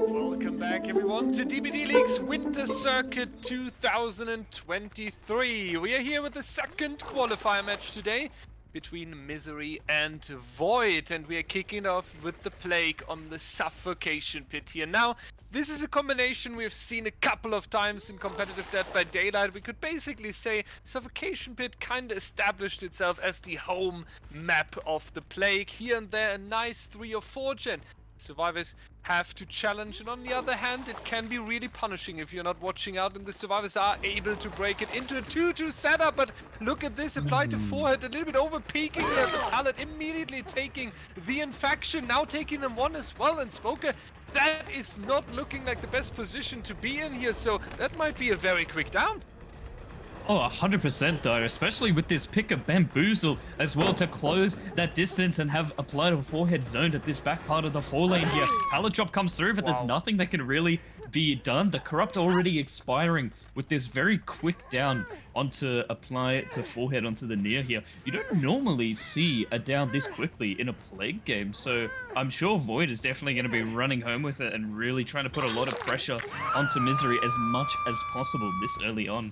Welcome back, everyone, to DBDLeague's Winter Circuit 2023. We are here with the second qualifier match today between Misery and Void, and we are kicking off with the Plague on the Suffocation Pit here. Now, this is a combination we've seen a couple of times in competitive Dead by Daylight. We could basically say Suffocation Pit kind of established itself as the home map of the Plague. Here and there, a nice 3 or 4 gen. Survivors have to challenge, and on the other hand, it can be really punishing if you're not watching out, and the survivors are able to break it into a 2-2 setup. But look at this, applied to forehead, a little bit over peaking there. The pallet immediately taking the infection, now taking them one as well, and Spoker, that is not looking like the best position to be in here, so that might be a very quick down. Oh, 100% though, especially with this pick of Bamboozle as well to close that distance and have applied a forehead zoned at this back part of the 4 lane here. Pallet drop comes through, but there's nothing that can really be done. The Corrupt already expiring with this very quick down onto apply to forehead onto the near here. You don't normally see a down this quickly in a Plague game, so I'm sure Void is definitely going to be running home with it and really trying to put a lot of pressure onto Misery as much as possible this early on.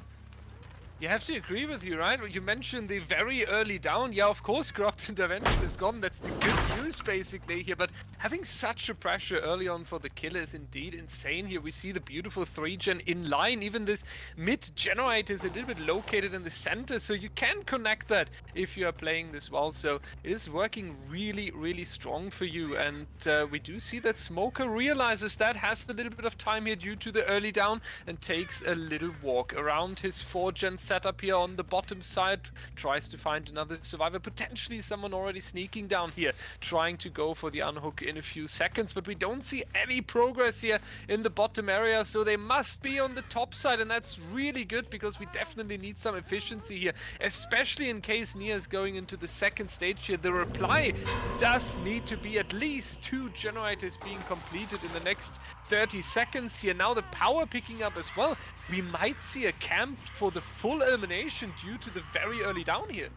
You have to agree with you, right? You mentioned the very early down. Yeah, of course, Corrupt Intervention is gone. That's the good news, basically, here. But having such a pressure early on for the kill is indeed insane here. We see the beautiful 3-gen in line. Even this mid-generator is a little bit located in the center, so you can connect that if you are playing this well. So it is working really, really strong for you. And we do see that Smoker realizes that, has a little bit of time here due to the early down, and takes a little walk around his 4-gen setup here on the bottom side, tries to find another survivor, potentially someone already sneaking down here, trying to go for the unhook in a few seconds, but we don't see any progress here in the bottom area, so they must be on the top side, and that's really good because we definitely need some efficiency here, especially in case Nia is going into the second stage here. The reply does need to be at least 2 generators being completed in the next 30 seconds here. Now the power picking up as well. We might see a camp for the full elimination due to the very early down here.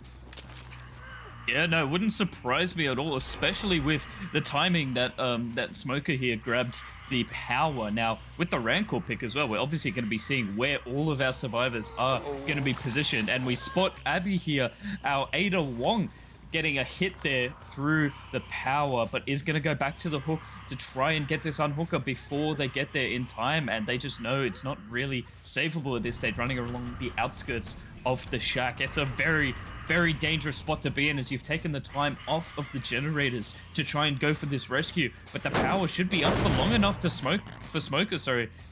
Yeah, no, it wouldn't surprise me at all, especially with the timing that that Smoker here grabbed the power. Now, with the Rancor pick as well, we're obviously going to be seeing where all of our survivors are going to be positioned, and we spot Abby here, our Ada Wong, getting a hit there through the power, but is going to go back to the hook to try and get this unhooker before they get there in time, and they just know it's not really savable at this stage, running along the outskirts of the shack. It's a very, very dangerous spot to be in, as you've taken the time off of the generators to try and go for this rescue, but the power should be up for long enough to Smoker,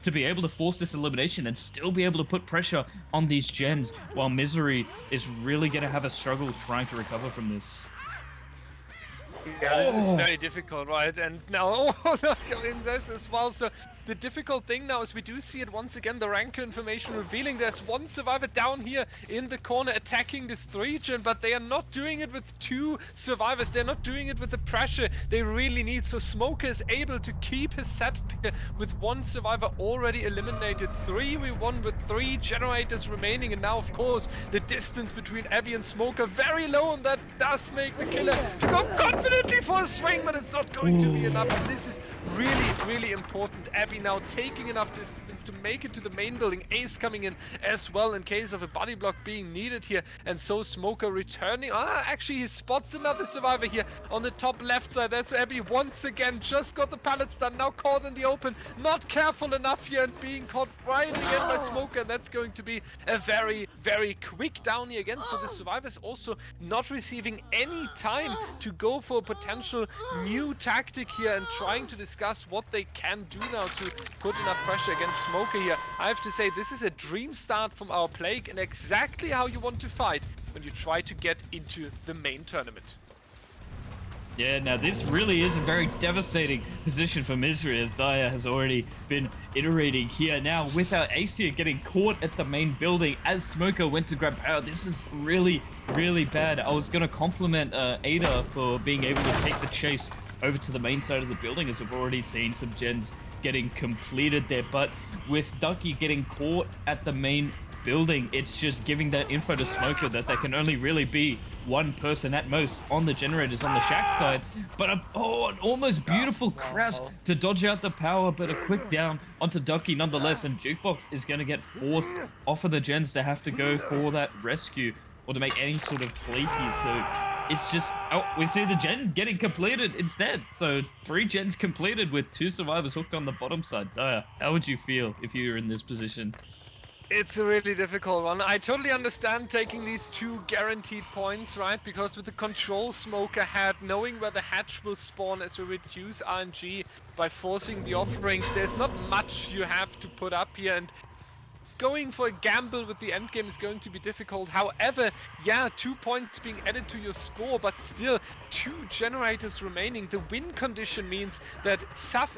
to be able to force this elimination and still be able to put pressure on these gens, while Misery is really going to have a struggle trying to recover from this. Yeah, this is very difficult, right? And now, not going this as well. So the difficult thing now is we do see it once again, the Rancor information revealing there's one survivor down here in the corner attacking this 3-gen, but they are not doing it with 2 survivors. They're not doing it with the pressure they really need. So Smoker is able to keep his set with 1 survivor already eliminated. 3 we won with 3 generators remaining, and now of course the distance between Abby and Smoker very low, and that does make the killer to go confidently for a swing, but it's not going to be enough. And this is really, really important. Abby now taking enough distance to make it to the main building. Ace coming in as well in case of a body block being needed here, and so Smoker returning. Actually he spots another survivor here on the top left side. That's Abby once again, just got the pallets done, now caught in the open, not careful enough here and being caught right again by Smoker, and that's going to be a very, very quick down here again. So the survivors also not receiving any time to go for a potential new tactic here and trying to discuss what they can do now to put enough pressure against Smoker here. I have to say, this is a dream start from our Plague, and exactly how you want to fight when you try to get into the main tournament. Yeah, now this really is a very devastating position for Misery, as Daya has already been iterating here. Now, with our Ace here getting caught at the main building as Smoker went to grab power, this is really, really bad. I was going to compliment Ada for being able to take the chase over to the main side of the building, as we've already seen some gens getting completed there. But with Ducky getting caught at the main building, it's just giving that info to Smoker that there can only really be one person at most on the generators on the shack side. But an almost beautiful crash to dodge out the power, but a quick down onto Ducky nonetheless, and Jukebox is going to get forced off of the gens to have to go for that rescue or to make any sort of play here. So it's just, we see the gen getting completed instead. So 3 gens completed with 2 survivors hooked on the bottom side. Daya, how would you feel if you were in this position? It's a really difficult one. I totally understand taking these 2 guaranteed points, right? Because with the control Smoker had, knowing where the hatch will spawn as we reduce RNG by forcing the offerings, there's not much you have to put up here, and going for a gamble with the end game is going to be difficult. However, yeah, 2 points being added to your score, but still 2 generators remaining. The win condition means that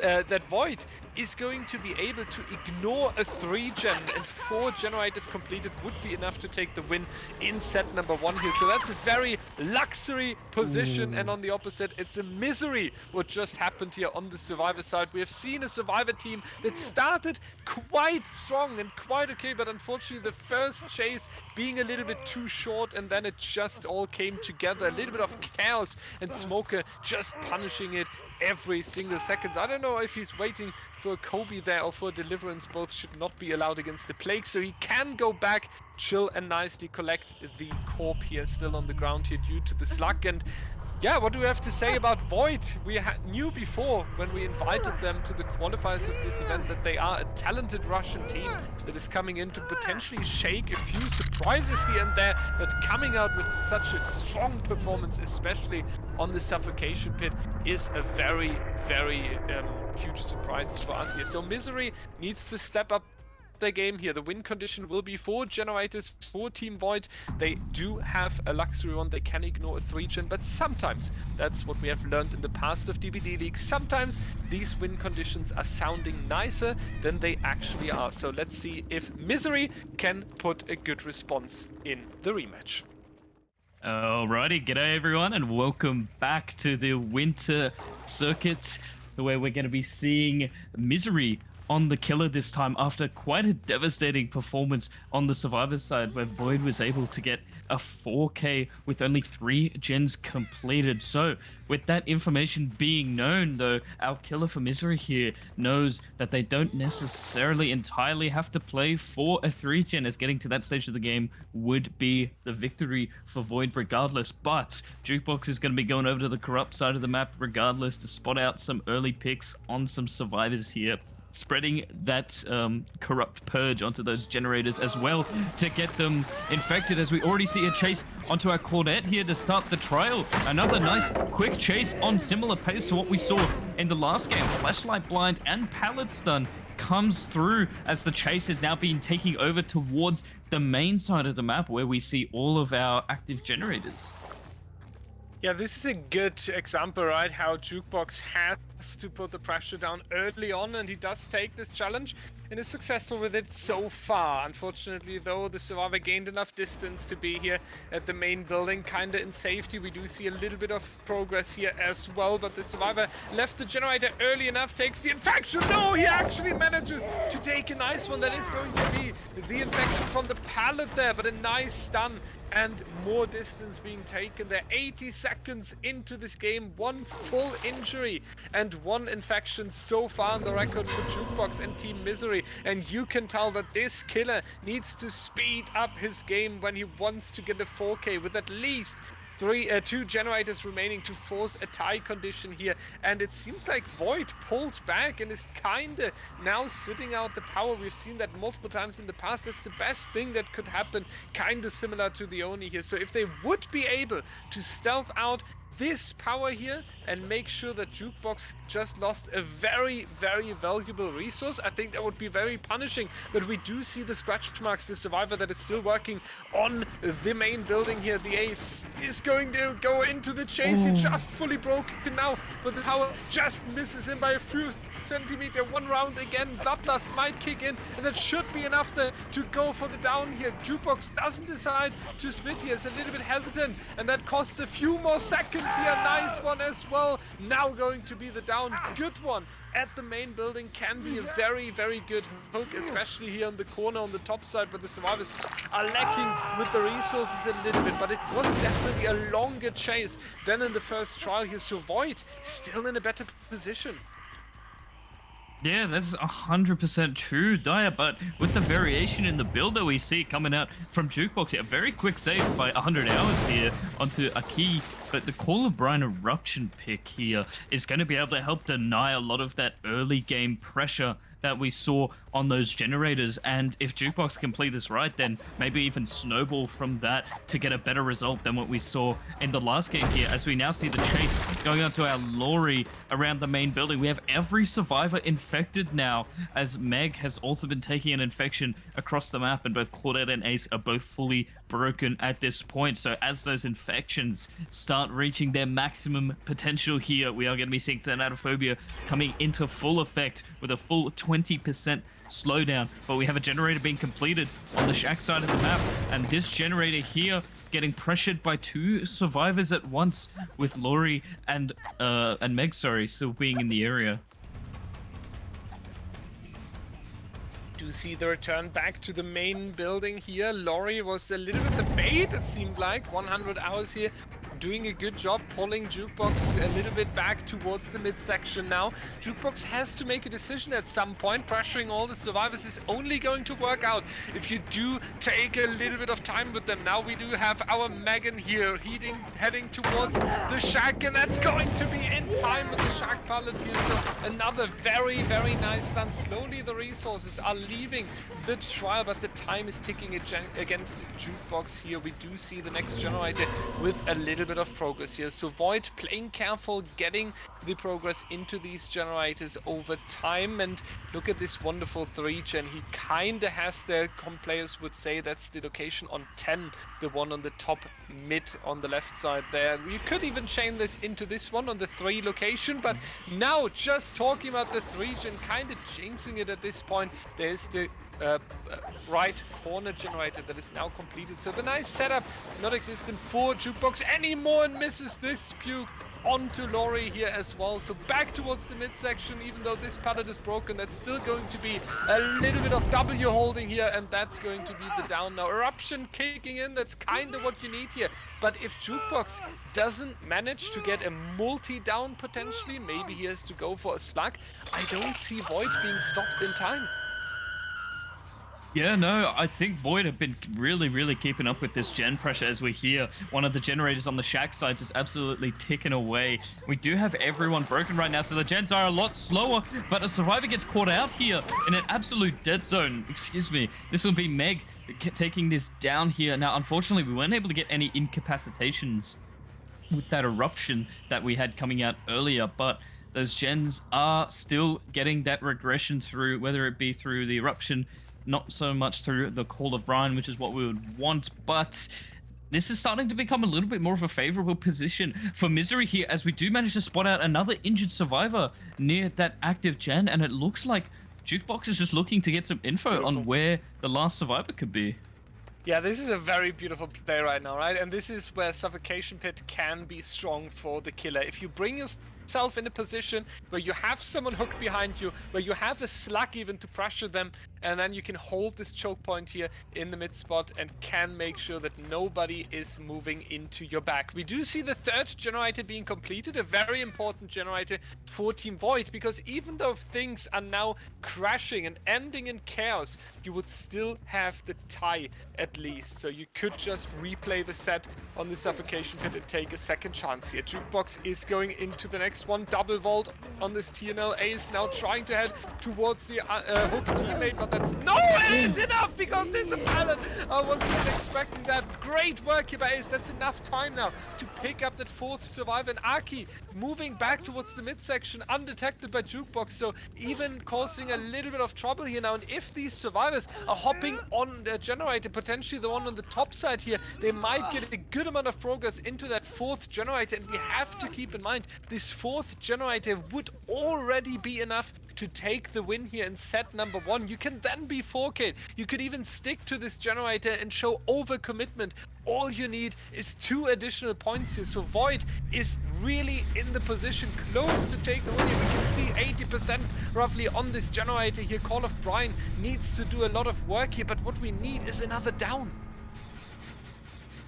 that Void is going to be able to ignore a 3-gen, and 4 generators completed would be enough to take the win in set number 1 here. So that's a very luxury position. And on the opposite, it's a misery what just happened here on the Survivor side. We have seen a Survivor team that started quite strong and quite okay, but unfortunately the first chase being a little bit too short, and then it just all came together. A little bit of chaos, and Smoker just punishing it every single second. I don't know if he's waiting for a Kobe there or for a Deliverance. Both should not be allowed against the Plague, so he can go back, chill, and nicely collect the corp here still on the ground here due to the slug. And yeah, what do we have to say about Void? We knew before when we invited them to the qualifiers of this event that they are a talented Russian team that is coming in to potentially shake a few surprises here and there, but coming out with such a strong performance, especially on the suffocation pit, is a very, very huge surprise for us here. So Misery needs to step up their game here. The win condition will be 4 generators for Team Void. They do have a luxury one. They can ignore a 3-gen, but sometimes, that's what we have learned in the past of DBD League, sometimes these win conditions are sounding nicer than they actually are. So let's see if Misery can put a good response in the rematch. Alrighty, g'day everyone, and welcome back to the winter circuit, where we're going to be seeing Misery on the killer this time after quite a devastating performance on the Survivor side, where Void was able to get a 4K with only 3 gens completed. So with that information being known, though, our killer for Misery here knows that they don't necessarily entirely have to play for a 3-gen, as getting to that stage of the game would be the victory for Void regardless. But Jukebox is going to be going over to the corrupt side of the map regardless to spot out some early picks on some survivors here, spreading that corrupt purge onto those generators as well to get them infected, as we already see a chase onto our Claudette here to start the trial. Another nice quick chase on similar pace to what we saw in the last game. Flashlight blind and pallet stun comes through as the chase is now being taken over towards the main side of the map, where we see all of our active generators. Yeah, this is a good example, right? How Jukebox has to put the pressure down early on, and he does take this challenge and is successful with it so far. Unfortunately, though, the Survivor gained enough distance to be here at the main building, kinda in safety. We do see a little bit of progress here as well, but the Survivor left the generator early enough, takes the infection. No, he actually manages to take a nice one. That is going to be the infection from the pallet there, but a nice stun and more distance being taken there. 80 seconds into this game, 1 full injury and 1 infection so far on the record for Jukebox and Team Misery. And you can tell that this killer needs to speed up his game when he wants to get a 4K with at least 2 generators remaining to force a tie condition here. And it seems like Void pulled back and is kinda now sitting out the power. We've seen that multiple times in the past. That's the best thing that could happen, kinda similar to the Oni here. So if they would be able to stealth out this power here and make sure that Jukebox just lost a very, very valuable resource, I think that would be very punishing. But we do see the scratch marks, the Survivor that is still working on the main building here. The Ace is going to go into the chase. He just fully broken now, but the power just misses him by a few centimeter. 1 round again. Bloodlust might kick in, and that should be enough to go for the down here. Jukebox doesn't decide to split here. It's a little bit hesitant, and that costs a few more seconds here, nice one as well. Now going to be the down, good one. At the main building can be a very, very good hook, especially here on the corner on the top side, but the survivors are lacking with the resources a little bit, but it was definitely a longer chase than in the first trial here, so Void still in a better position. Yeah, that's 100% true, Dyer, but with the variation in the build that we see coming out from Jukebox here, a very quick save by 100 hours here onto a key, but the Call of Brine Eruption pick here is going to be able to help deny a lot of that early game pressure that we saw on those generators, and if Jukebox can play this right, then maybe even snowball from that to get a better result than what we saw in the last game here, as we now see the chase going on to our lorry around the main building. We have every survivor infected now, as Meg has also been taking an infection across the map, and both Claudette and Ace are both fully broken at this point. So as those infections start reaching their maximum potential here, we are going to be seeing Thanatophobia coming into full effect with a full 20% slowdown. But we have a generator being completed on the shack side of the map, and this generator here getting pressured by two survivors at once, with Laurie and Meg, still being in the area. Do see the return back to the main building here. Laurie was a little bit the bait, it seemed like. 100 hours here, doing a good job pulling Jukebox a little bit back towards the midsection now. Jukebox has to make a decision at some point. Pressuring all the survivors is only going to work out if you do take a little bit of time with them. Now we do have our Megan here heading towards the shack, and that's going to be in time with the shack pallet here. So another very, very nice stun. Slowly the resources are leaving the trial, but the time is ticking against Jukebox here. We do see the next generator with a little bit of progress here. So Void playing careful, getting the progress into these generators over time. And look at this wonderful 3-gen. He kind of has the comp players would say that's the location on 10, the one on the top mid on the left side there. We could even chain this into this one on the 3 location, but now just talking about the 3-gen, kind of jinxing it at this point. There's the right corner generator that is now completed. So the nice setup not existent for Jukebox anymore, and misses this puke onto Laurie here as well. So back towards the midsection, even though this pallet is broken, that's still going to be a little bit of W holding here, and that's going to be the down now. Eruption kicking in, that's kind of what you need here. But if Jukebox doesn't manage to get a multi-down potentially, maybe he has to go for a slug. I don't see Void being stopped in time. Yeah, no, I think Void have been really keeping up with this gen pressure, as we hear one of the generators on the shack side just absolutely ticking away. We do have everyone broken right now, so the gens are a lot slower, but a survivor gets caught out here in an absolute dead zone. Excuse me. This will be Meg taking this down here. Now, unfortunately, we weren't able to get any incapacitations with that eruption that we had coming out earlier, but those gens are still getting that regression through, whether it be through the eruption, not so much through the Call of Brine, which is what we would want, but this is starting to become a little bit more of a favorable position for Misery here, as we do manage to spot out another injured survivor near that active gen, and it looks like Jukebox is just looking to get some info on where the last survivor could be. Yeah, this is a very beautiful play right now, right? And this is where Suffocation Pit can be strong for the killer. If you bring yourself in a position where you have someone hooked behind you, where you have a slug even to pressure them, and then you can hold this choke point here in the mid spot and can make sure that nobody is moving into your back. We do see the 3rd generator being completed, a very important generator for Team Void, because even though things are now crashing and ending in chaos, you would still have the tie at least. So you could just replay the set on the Suffocation Pit and take a second chance here. Jukebox is going into the next one. Double vault on this TNL. Ace now trying to head towards the hook teammate, but that's no, it is enough because there's a pallet. I wasn't even expecting that. Great work here by Ace. That's enough time now to pick up that 4th survivor, and Aki moving back towards the midsection undetected by Jukebox, so even causing a little bit of trouble here now. And if these survivors are hopping on the generator, potentially the one on the top side here, they might get a good amount of progress into that 4th generator, and we have to keep in mind this 4th generator would already be enough to take the win here in set number 1. You can then be 4K. You could even stick to this generator and show overcommitment. All you need is 2 additional points here. So Void is really in the position close to take the win here. We can see 80% roughly on this generator here. Call of Brian needs to do a lot of work here, but what we need is another down.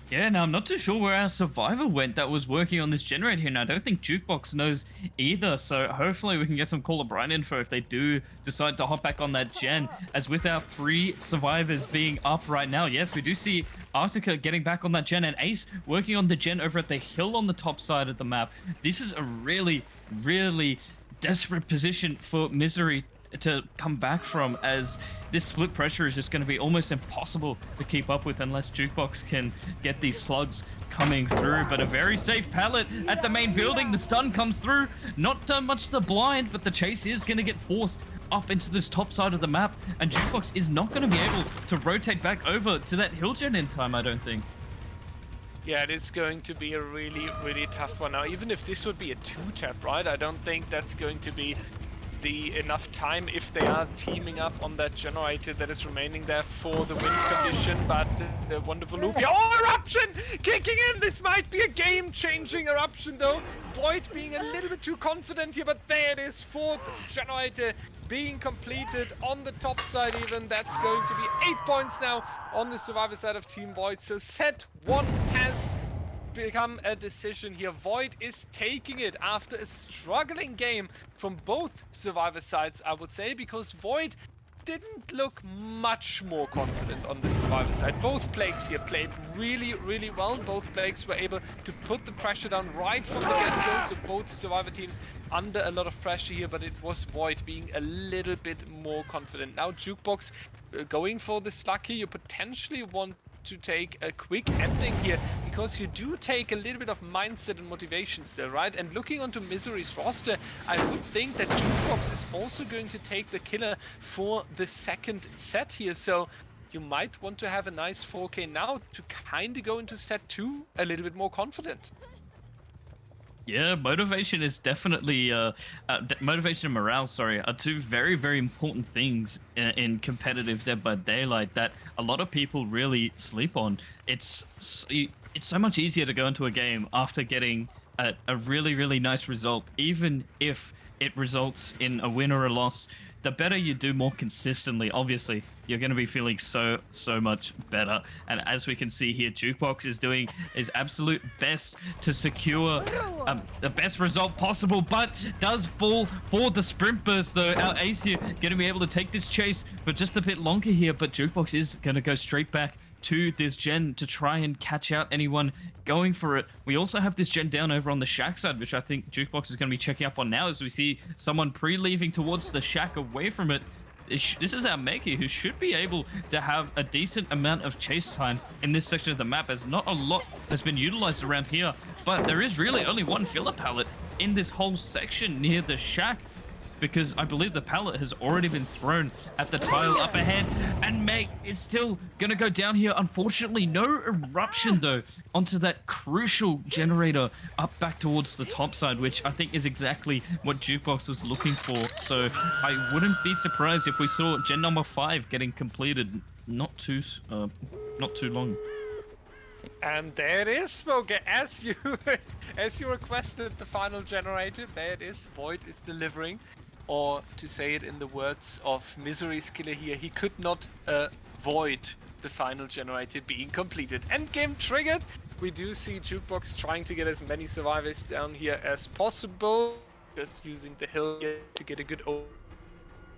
Yeah, now I'm not too sure where our survivor went that was working on this generator here, and I don't think Jukebox knows either, so hopefully we can get some Call of Brian info if they do decide to hop back on that gen, as with our 3 survivors being up right now. Yes, we do see Arctica getting back on that gen, and Ace working on the gen over at the hill on the top side of the map. This is a really, really desperate position for Misery to come back from, as this split pressure is just going to be almost impossible to keep up with unless Jukebox can get these slugs coming through. But a very safe pallet at the main building. The stun comes through. Not much the blind, but the chase is going to get forced up into this top side of the map, and Jukebox is not going to be able to rotate back over to that hill gen in time, I don't think. Yeah, it is going to be a really, really tough one. Now, even if this would be a 2-tap, right, I don't think that's going to be enough time if they are teaming up on that generator that is remaining there for the win condition. But the wonderful loop here. Oh, eruption kicking in. This might be a game-changing eruption though. Void being a little bit too confident here, but there it is. 4th generator being completed on the top side even. That's going to be 8 points now on the survivor side of Team Void. So set 1 has become a decision here. Void is taking it after a struggling game from both survivor sides, I would say, because Void didn't look much more confident on the survivor side. Both Plagues here played really, really well. Both Plagues were able to put the pressure down right from the get-go, so both survivor teams under a lot of pressure here, but it was Void being a little bit more confident. Now Jukebox going for the slug here. You potentially want to take a quick ending here, because you do take a little bit of mindset and motivation still, right? And looking onto Misery's roster, I would think that Jukebox is also going to take the killer for the second set here, so you might want to have a nice 4K now to kind of go into set 2 a little bit more confident. Yeah, motivation is definitely motivation and morale, sorry, are 2 very, very important things in competitive Dead by Daylight that a lot of people really sleep on. It's so much easier to go into a game after getting a really, really nice result, even if it results in a win or a loss. The better you do more consistently, obviously, you're going to be feeling so much better. And as we can see here, Jukebox is doing his absolute best to secure the best result possible, but does fall for the sprint burst though. Our Ace here going to be able to take this chase for just a bit longer here, but Jukebox is going to go straight back to this gen to try and catch out anyone going for it. We also have this gen down over on the shack side, which I think Jukebox is going to be checking up on now, as we see someone pre-leaving towards the shack away from it. This is our Makey, who should be able to have a decent amount of chase time in this section of the map, as not a lot has been utilized around here, but there is really only 1 filler pallet in this whole section near the shack, because I believe the pallet has already been thrown at the tile up ahead, and Meg is still gonna go down here. Unfortunately, no eruption though onto that crucial generator up back towards the top side, which I think is exactly what Jukebox was looking for. So I wouldn't be surprised if we saw gen number 5 getting completed not too long. And there it is, Smoker, as you requested the final generator. There it is. Void is delivering. Or to say it in the words of Misery's killer here, he could not avoid the final generator being completed. Endgame triggered. We do see Jukebox trying to get as many survivors down here as possible, just using the hill here to get a good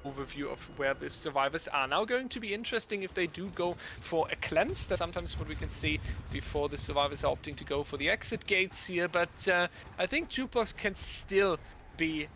overview of where the survivors are. Now going to be interesting if they do go for a cleanse. That's sometimes what we can see before the survivors are opting to go for the exit gates here, but I think Jukebox can still be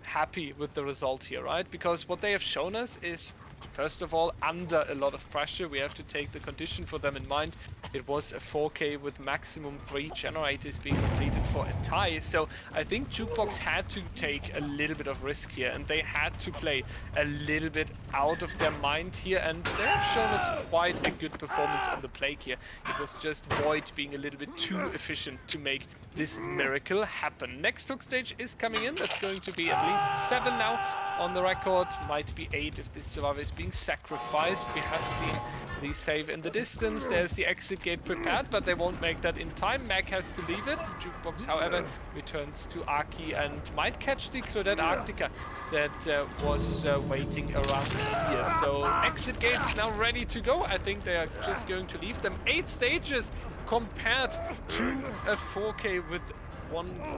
happy with the result here, right? Because what they have shown us is, first of all, under a lot of pressure. We have to take the condition for them in mind. It was a 4K with maximum 3 generators being completed for a tie. So I think Jukebox had to take a little bit of risk here, and they had to play a little bit out of their mind here, and they have shown us quite a good performance on the Plague here. It was just Void being a little bit too efficient to make this miracle happen. Next hook stage is coming in. That's going to be at least 7 now on the record. Might be 8 if this survivor is being sacrificed. We have seen the save in the distance. There's the exit gate prepared, but they won't make that in time. Mac has to leave it. Jukebox, however, returns to Aki and might catch the Claudette Arctica that was waiting around here. So exit gates now ready to go. I think they are just going to leave them. 8 stages compared to a 4K with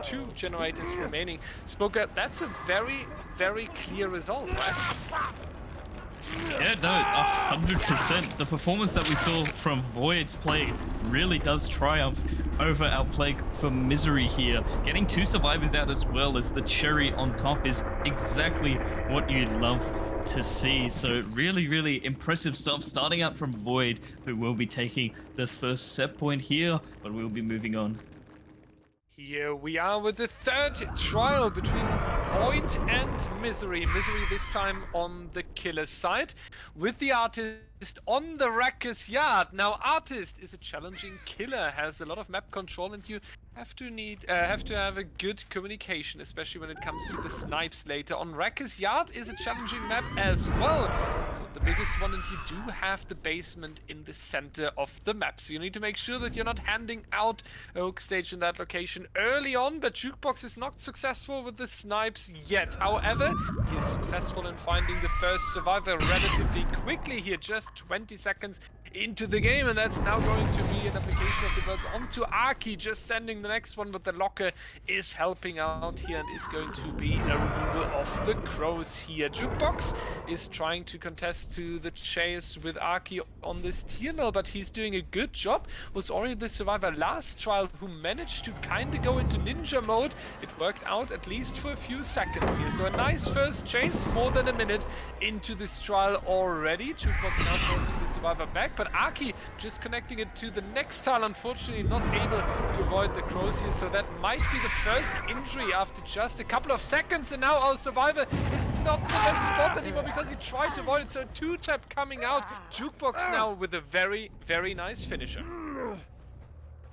2 generators remaining. Spoker, that's a very, very clear result, right? Yeah, no, 100%. The performance that we saw from Void's play really does triumph over our Plague for Misery here. Getting 2 survivors out as well as the cherry on top is exactly what you'd love to see. So really, really impressive stuff starting out from Void, who will be taking the first set point here, but we'll be moving on. Here we are with the 3rd trial between Void and Misery. Misery this time on the killer side, with the Artist on the Wrecker's Yard. Now, Artist is a challenging killer, has a lot of map control, and you have to have a good communication, especially when it comes to the snipes later on. Wrecker's Yard is a challenging map as well. It's not the biggest one, and you do have the basement in the center of the map. So you need to make sure that you're not handing out a hook stage in that location early on, but Jukebox is not successful with the snipes yet. However, he is successful in finding the first survivor relatively quickly here, just 20 seconds into the game, and that's now going to be an application of the birds onto Aki, just sending the next one, but the locker is helping out here and is going to be a removal of the crows here. Jukebox is trying to contest to the chase with Aki on this Cannell, but he's doing a good job. Was already the survivor last trial who managed to kind of go into ninja mode. It worked out at least for a few seconds here. So a nice first chase, more than a minute into this trial already. Jukebox now forcing the survivor back, but Aki just connecting it to the next tile, unfortunately not able to avoid the crows here, so that might be the first injury after just a couple of seconds. And now our survivor is not in the best spot anymore because he tried to avoid it, so 2-tap coming out. Jukebox now with a very, very nice finisher.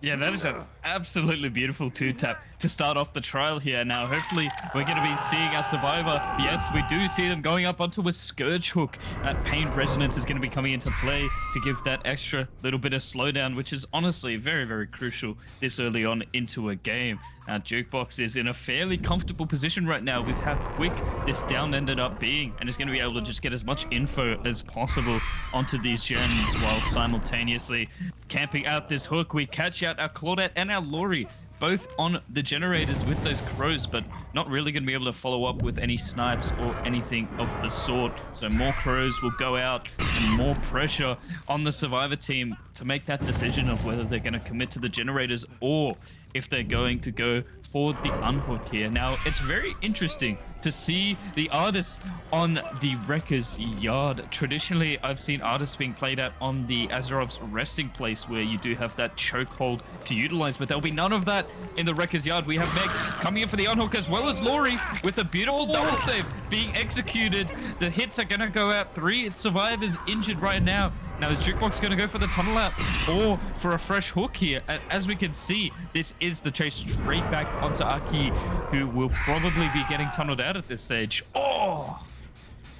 Yeah, that is an absolutely beautiful 2-tap to start off the trial here. Now, hopefully, we're going to be seeing our survivor. Yes, we do see them going up onto a Scourge hook. That Pain Resonance is going to be coming into play to give that extra little bit of slowdown, which is honestly very, very crucial this early on into a game. Now, Jukebox is in a fairly comfortable position right now with how quick this down ended up being, and is going to be able to just get as much info as possible onto these gems while simultaneously camping out this hook. We catch out our Claudette and our Lori, both on the generators with those crows, but not really going to be able to follow up with any snipes or anything of the sort. So more crows will go out and more pressure on the survivor team to make that decision of whether they're going to commit to the generators or if they're going to go for the unhook here. Now, it's very interesting to see the Artist on the Wrecker's Yard. Traditionally, I've seen Artists being played out on the Azerov's resting place where you do have that chokehold to utilize, but there'll be none of that in the Wrecker's Yard. We have Meg coming in for the unhook as well as Lori with a beautiful double save being executed. The hits are going to go out. 3 survivors injured right now. Now, is Jukebox going to go for the tunnel out or for a fresh hook here? As we can see, this is the chase straight back onto Aki, who will probably be getting tunneled out at this stage. Oh!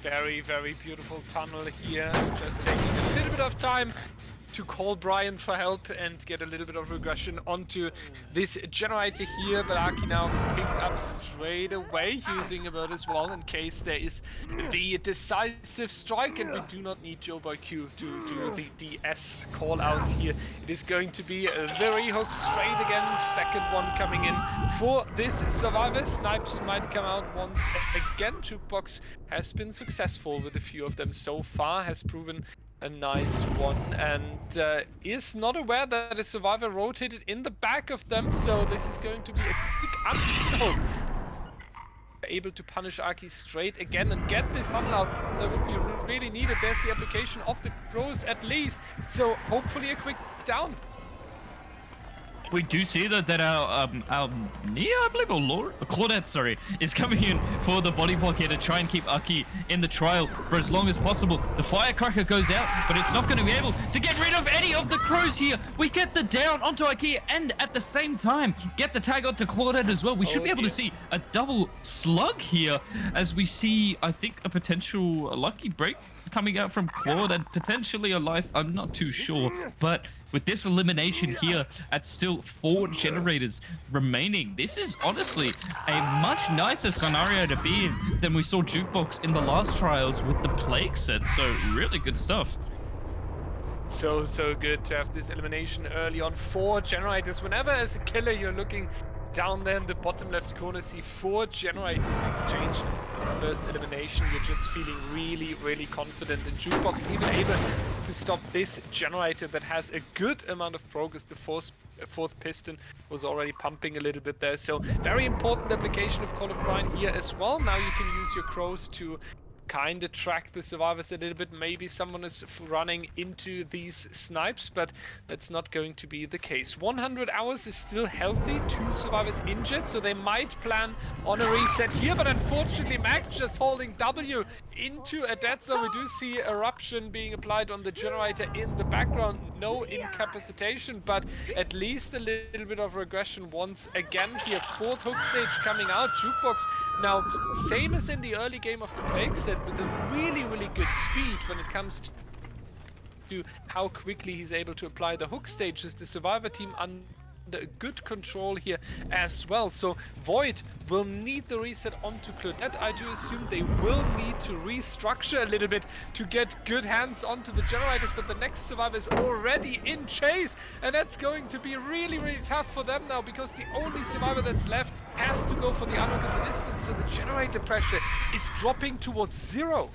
Very, very beautiful tunnel here. Just taking a little bit of time to call Brian for help and get a little bit of regression onto this generator here, but Aki now picked up straight away using a bird as well in case there is the decisive strike, and we do not need Joe Boy Q to do the DS call out here. It is going to be the rehook straight again, second one coming in for this survivor. Snipes might come out once again. Jukebox has been successful with a few of them so far, has proven a nice one, and is not aware that a survivor rotated in the back of them, so this is going to be a quick unhook. Able to punish Aki straight again and get this tunnel out. That would be really needed. There's the application of the crows at least, so hopefully a quick down. We do see that our Nia, I believe, or Laura, Claudette, sorry, is coming in for the body block here to try and keep Aki in the trial for as long as possible. The firecracker goes out, but it's not going to be able to get rid of any of the crows here. We get the down onto Aki and at the same time get the tag onto Claudette as well. We should be able to see a double slug here as we see, I think, a potential lucky break coming out from Claude and potentially a life. I'm not too sure, but with this elimination here at still 4 generators remaining, this is honestly a much nicer scenario to be in than we saw Jukebox in the last trials with the plague set. So really good stuff. So good to have this elimination early on. 4 generators. Whenever as a killer you're looking down there in the bottom left corner, see 4 generators in exchange for the first elimination. You're just feeling really confident, and Jukebox even able to stop this generator that has a good amount of progress. The fourth piston was already pumping a little bit there, so very important application of Call of Brine here as well. Now you can use your crows to kind of track the survivors a little bit. Maybe someone is running into these snipes, but that's not going to be the case. 100 hours is still healthy. 2 survivors injured, so they might plan on a reset here, but unfortunately Mac just holding W into a dead zone. We do see eruption being applied on the generator in the background. No incapacitation, but at least a little bit of regression once again here. 4th hook stage coming out. Jukebox now, same as in the early game of the Plague set, with a really good speed when it comes to how quickly he's able to apply the hook stages. The Survivor team under good control here as well. So Void will need the reset onto Claudette. I do assume they will need to restructure a little bit to get good hands onto the generators, but the next survivor is already in chase, and that's going to be really tough for them now, because the only survivor that's left has to go for the unhook in the distance, so the generator pressure is dropping towards 0.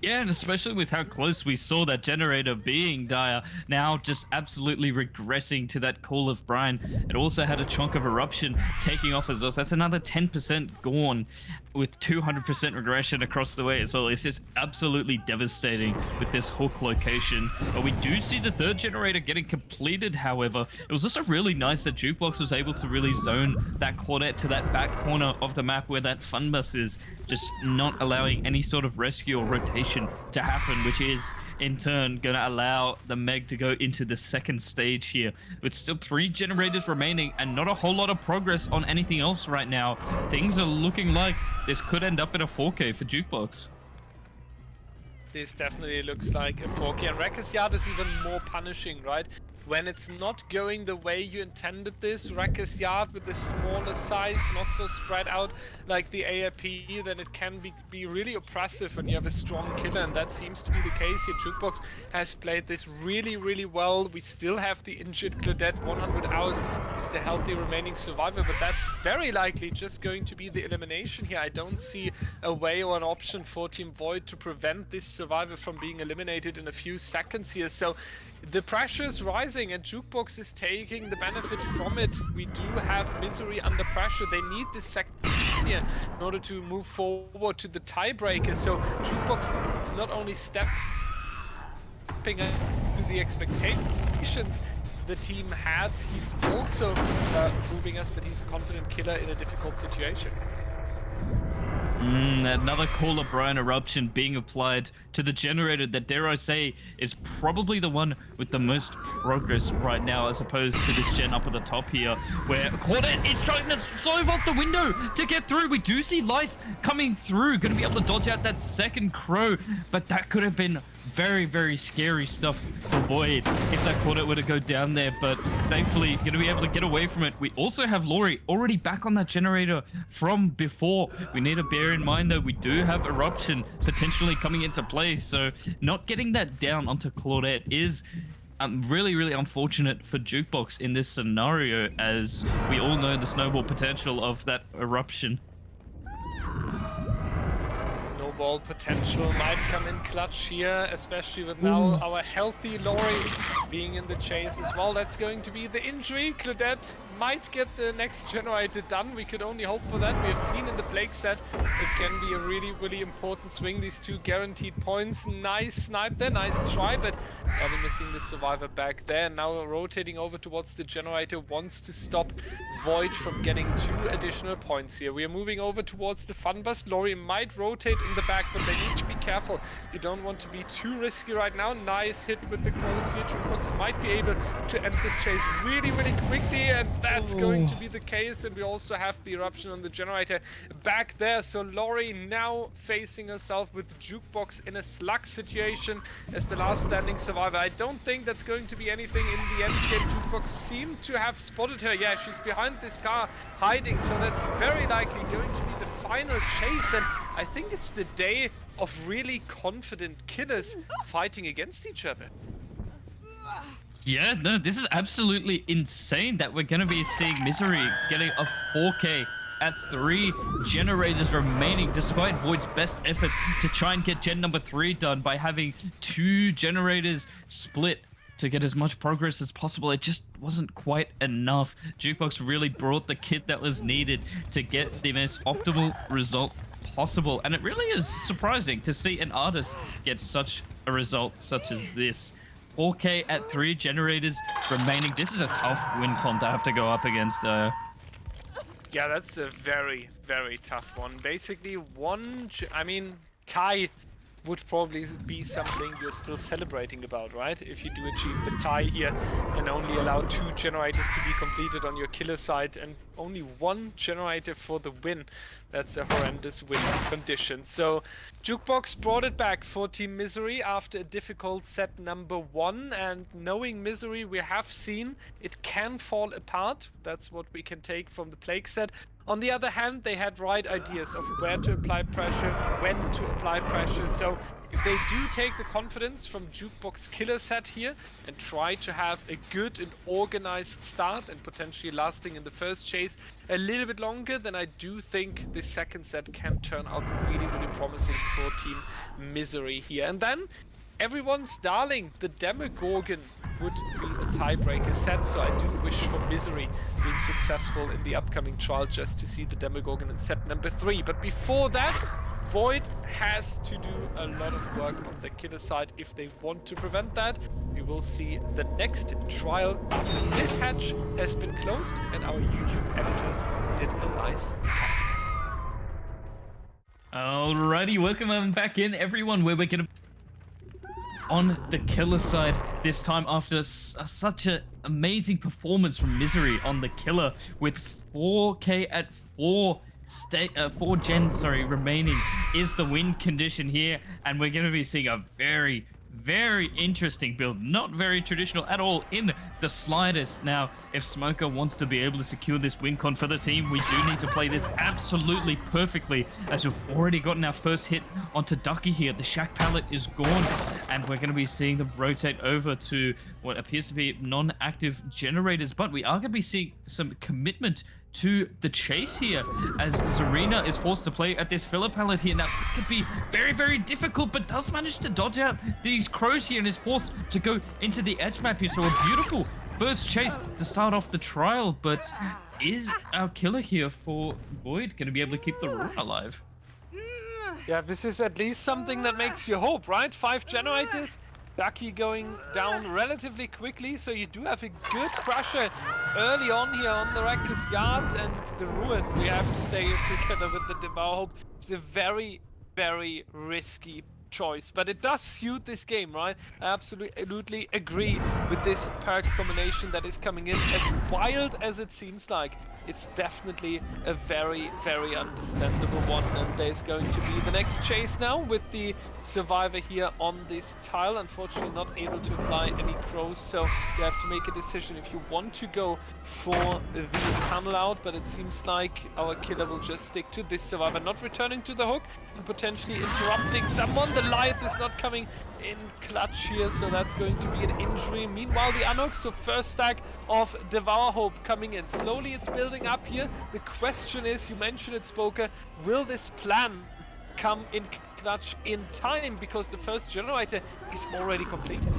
Yeah, and especially with how close we saw that generator being dire, now just absolutely regressing to that Call of Brine. It also had a chunk of eruption taking off as well. So that's another 10% gone with 200% regression across the way as well. It's just absolutely devastating with this hook location. But we do see the 3rd generator getting completed, however. It was also really nice that Jukebox was able to really zone that Claudette to that back corner of the map where that fun bus is, just not allowing any sort of rescue or rotation to happen, which is in turn going to allow the Meg to go into the 2nd stage here with still 3 generators remaining and not a whole lot of progress on anything else right now. Things are looking like this could end up in a 4K for Jukebox. This definitely looks like a 4K, and Wrecker's Yard is even more punishing, right? When it's not going the way you intended this, Wrecker's Yard with a smaller size, not so spread out like the ARP, then it can be really oppressive when you have a strong killer, and that seems to be the case here. Jukebox has played this really well. We still have the injured Claudette. 100 hours is the healthy remaining survivor, but that's very likely just going to be the elimination here. I don't see a way or an option for Team Void to prevent this survivor from being eliminated in a few seconds here. So the pressure is rising, and Jukebox is taking the benefit from it. We do have Misery under pressure. They need this second here in order to move forward to the tiebreaker. So Jukebox is not only stepping up to the expectations the team had, he's also proving us that he's a confident killer in a difficult situation. Another Call of Brine eruption being applied to the generator that, dare I say, is probably the one with the most progress right now, as opposed to this gen up at the top here, where Claudette is trying to slove off the window to get through. We do see life coming through, going to be able to dodge out that 2nd crow, but that could have been very scary stuff for Void if that Claudette were to go down there, but thankfully going to be able to get away from it. We also have Laurie already back on that generator from before. We need to bear in mind though, we do have eruption potentially coming into play, so not getting that down onto Claudette is really unfortunate for Jukebox in this scenario, as we all know the snowball potential of that eruption. Snowball potential might come in clutch here, especially with now our healthy Lori being in the chase as well. That's going to be the injury. Claudette might get the next generator done. We could only hope for that. We have seen in the Blake set it can be a really, really important swing. These 2 guaranteed points. Nice snipe there, nice try, but only missing the survivor back there. Now rotating over towards the generator, wants to stop Void from getting 2 additional points here. We are moving over towards the fun bus. Lori might rotate in the back, but they need to be careful. You don't want to be too risky right now. Nice hit with the crows here. Jukebox might be able to end this chase really, really quickly, and that's going to be the case. And we also have the eruption on the generator back there. So Lori now facing herself with Jukebox in a slug situation as the last standing survivor. I don't think that's going to be anything in the end game. Jukebox seemed to have spotted her. Yeah, she's behind this car hiding, so that's very likely going to be the final chase. And I think it's the day of really confident killers fighting against each other. Yeah, no, this is absolutely insane that we're going to be seeing Misery getting a 4K at 3 generators remaining, despite Void's best efforts to try and get gen number 3 done by having 2 generators split to get as much progress as possible. It just wasn't quite enough. Jukebox really brought the kit that was needed to get the most optimal result possible, and it really is surprising to see an artist get such a result such as this. 4K at 3 generators remaining. This is a tough win con to have to go up against. Yeah, that's a very, very tough one. Basically, tie would probably be something you're still celebrating about, right? If you do achieve the tie here and only allow 2 generators to be completed on your killer side and only 1 generator for the win, that's a horrendous win condition. So Jukebox brought it back for Team Misery after a difficult set number 1, and knowing Misery, we have seen it can fall apart. That's what we can take from the Plague set. On the other hand, they had right ideas of where to apply pressure, when to apply pressure. So if they do take the confidence from Jukebox killer set here and try to have a good and organized start and potentially lasting in the first chase a little bit longer, then I do think the second set can turn out really, really promising for Team Misery here. And then everyone's darling, the Demogorgon, would be the tiebreaker set, so I do wish for Misery being successful in the upcoming trial just to see the Demogorgon in set number 3. But before that, Void has to do a lot of work on the killer side if they want to prevent that. We will see the next trial after this hatch has been closed and our YouTube editors did a nice cut. Alrighty, welcome back in, everyone, where we're gonna on the killer side this time after such an amazing performance from Misery on the killer with 4K at 4 gens remaining is the win condition here, and we're going to be seeing a very, very interesting build, not very traditional at all in the slightest. Now, if Smoker wants to be able to secure this win con for the team, we do need to play this absolutely perfectly, as we've already gotten our first hit onto Ducky here. The Shack pallet is gone, and we're going to be seeing them rotate over to what appears to be non-active generators, but we are going to be seeing some commitment to the chase here, as Zarina is forced to play at this filler pallet here. Now, it could be very, very difficult, but does manage to dodge out these crows here and is forced to go into the edge map here. So a beautiful first chase to start off the trial, but is our killer here for Void going to be able to keep the room alive? Yeah, this is at least something that makes you hope, right? 5 generators. Ducky going down relatively quickly, so you do have a good crusher early on here on the Reckless Yard, and the Ruin, we have to say, together with the Devour Hope. It's a very, very risky choice, but it does suit this game, right? I absolutely agree with this perk combination that is coming in. As wild as it seems like, it's definitely a very, very understandable one. And there's going to be the next chase now with the survivor here on this tile. Unfortunately not able to apply any crows, so you have to make a decision if you want to go for the tunnel out, but it seems like our killer will just stick to this survivor, not returning to the hook and potentially interrupting someone. The Lyth is not coming in clutch here, so that's going to be an injury. Meanwhile, the Anok, so first stack of Devour Hope coming in. Slowly it's building up here. The question is, you mentioned it, Spoker, will this plan come in clutch in time because the first generator is already completed.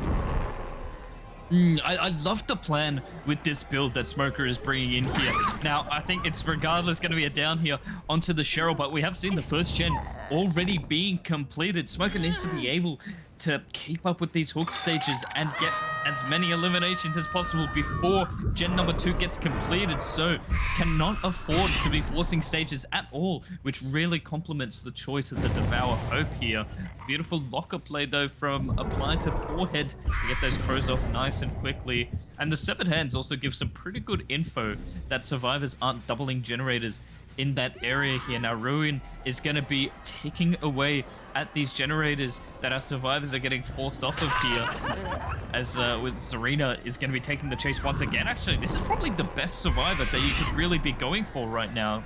I love the plan with this build that Smoker is bringing in here. Now, I think it's regardless going to be a down here onto the Cheryl, but we have seen the first gen already being completed. Smoker needs to be able to keep up with these hook stages and get as many eliminations as possible before gen number 2 gets completed, so cannot afford to be forcing stages at all, which really complements the choice of the Devour Hope here. Beautiful locker play though from Apply to Forehead to get those crows off nice and quickly, and the Severed Hands also give some pretty good info that survivors aren't doubling generators in that area here. Now Ruin is going to be ticking away at these generators that our survivors are getting forced off of here, as with Serena is going to be taking the chase once again. Actually, this is probably the best survivor that you could really be going for right now.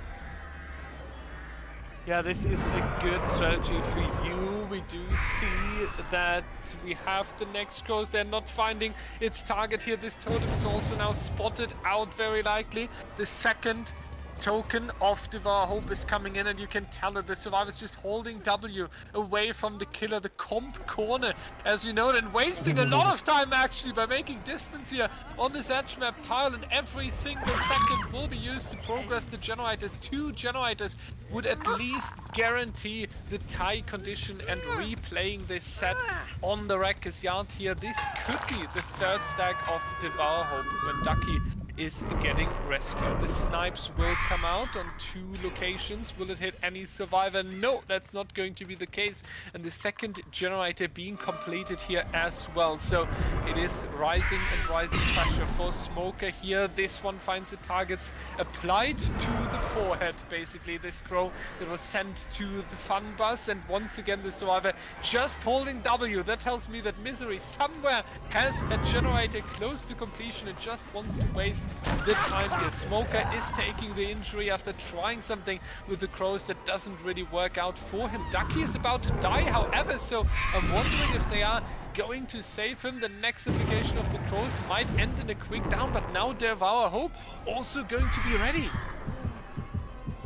Yeah, this is a good strategy for you. We do see that we have the next crows. They're not finding its target here. This totem is also now spotted out very likely. The second token of Devour Hope is coming in, and you can tell that the survivor's just holding W away from the killer, the comp corner, as you know, and wasting a lot of time actually by making distance here on this edge map tile, and every single second will be used to progress the generators. 2 generators would at least guarantee the tie condition, and replaying this set on the Wreckers Yard here, this could be the 3rd stack of Devour Hope when Ducky is getting rescued. The snipes will come out on 2 locations. Will it hit any survivor? No, that's not going to be the case. And the second generator being completed here as well. So it is rising and rising pressure for Smoker here. This one finds the targets applied to the forehead, basically. This crow that was sent to the fun bus. And once again, the survivor just holding W. That tells me that Misery somewhere has a generator close to completion and just wants to waste the time here. Smoker is taking the injury after trying something with the crows that doesn't really work out for him. Ducky is about to die, however, so I'm wondering if they are going to save him. The next application of the crows might end in a quick down, but now Devour Hope also going to be ready.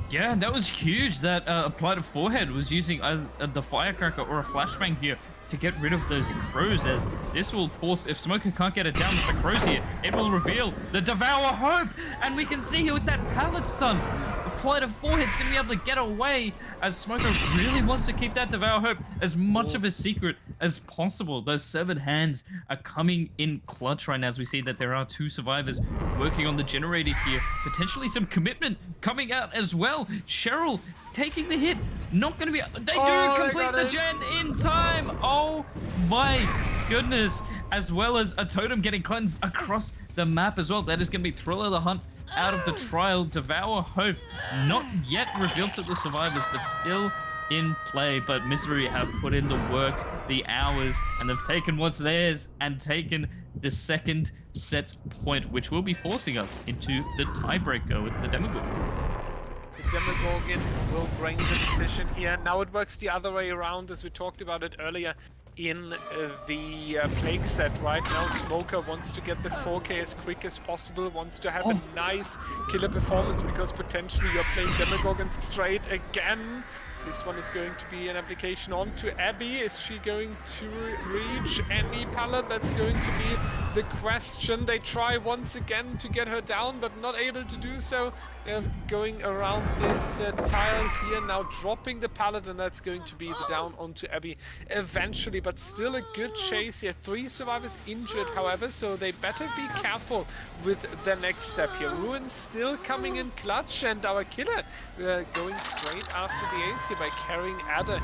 Yeah, that was huge that Apply to Forehead was using the Firecracker or a Flashbang here to get rid of those crows, as this will force, if Smoker can't get it down with the crows here, it will reveal the Devour Hope, and we can see here with that pallet stun, Apply to Forehead's gonna be able to get away, as Smoker really wants to keep that Devour Hope as much of a secret as possible. Those Severed Hands are coming in clutch right now, as we see that there are 2 survivors working on the generator here. Potentially some commitment coming out as well. Cheryl taking the hit, not going to be... They do complete the gen in time! Oh my goodness! As well as a totem getting cleansed across the map as well. That is going to be Thriller the Hunt out of the trial. Devour Hope not yet revealed to the survivors, but still in play. But Misery have put in the work, the hours, and they've taken what's theirs and taken the second set point, which will be forcing us into the tiebreaker with the Demogorgon. The Demogorgon will bring the decision here. Now it works the other way around, as we talked about it earlier in the Plague set. Right now Smoker wants to get the 4K as quick as possible, wants to have a nice killer performance, because potentially you're playing Demogorgon straight again. This one is going to be an application onto Abby. Is she going to reach any pallet? That's going to be the question. They try once again to get her down, but not able to do so. They're going around this tile here, now dropping the pallet, and that's going to be the down onto Abby eventually, but still a good chase here. 3 survivors injured, however, so they better be careful with the next step here. Ruin still coming in clutch, and our killer going straight after the ace here by carrying Adder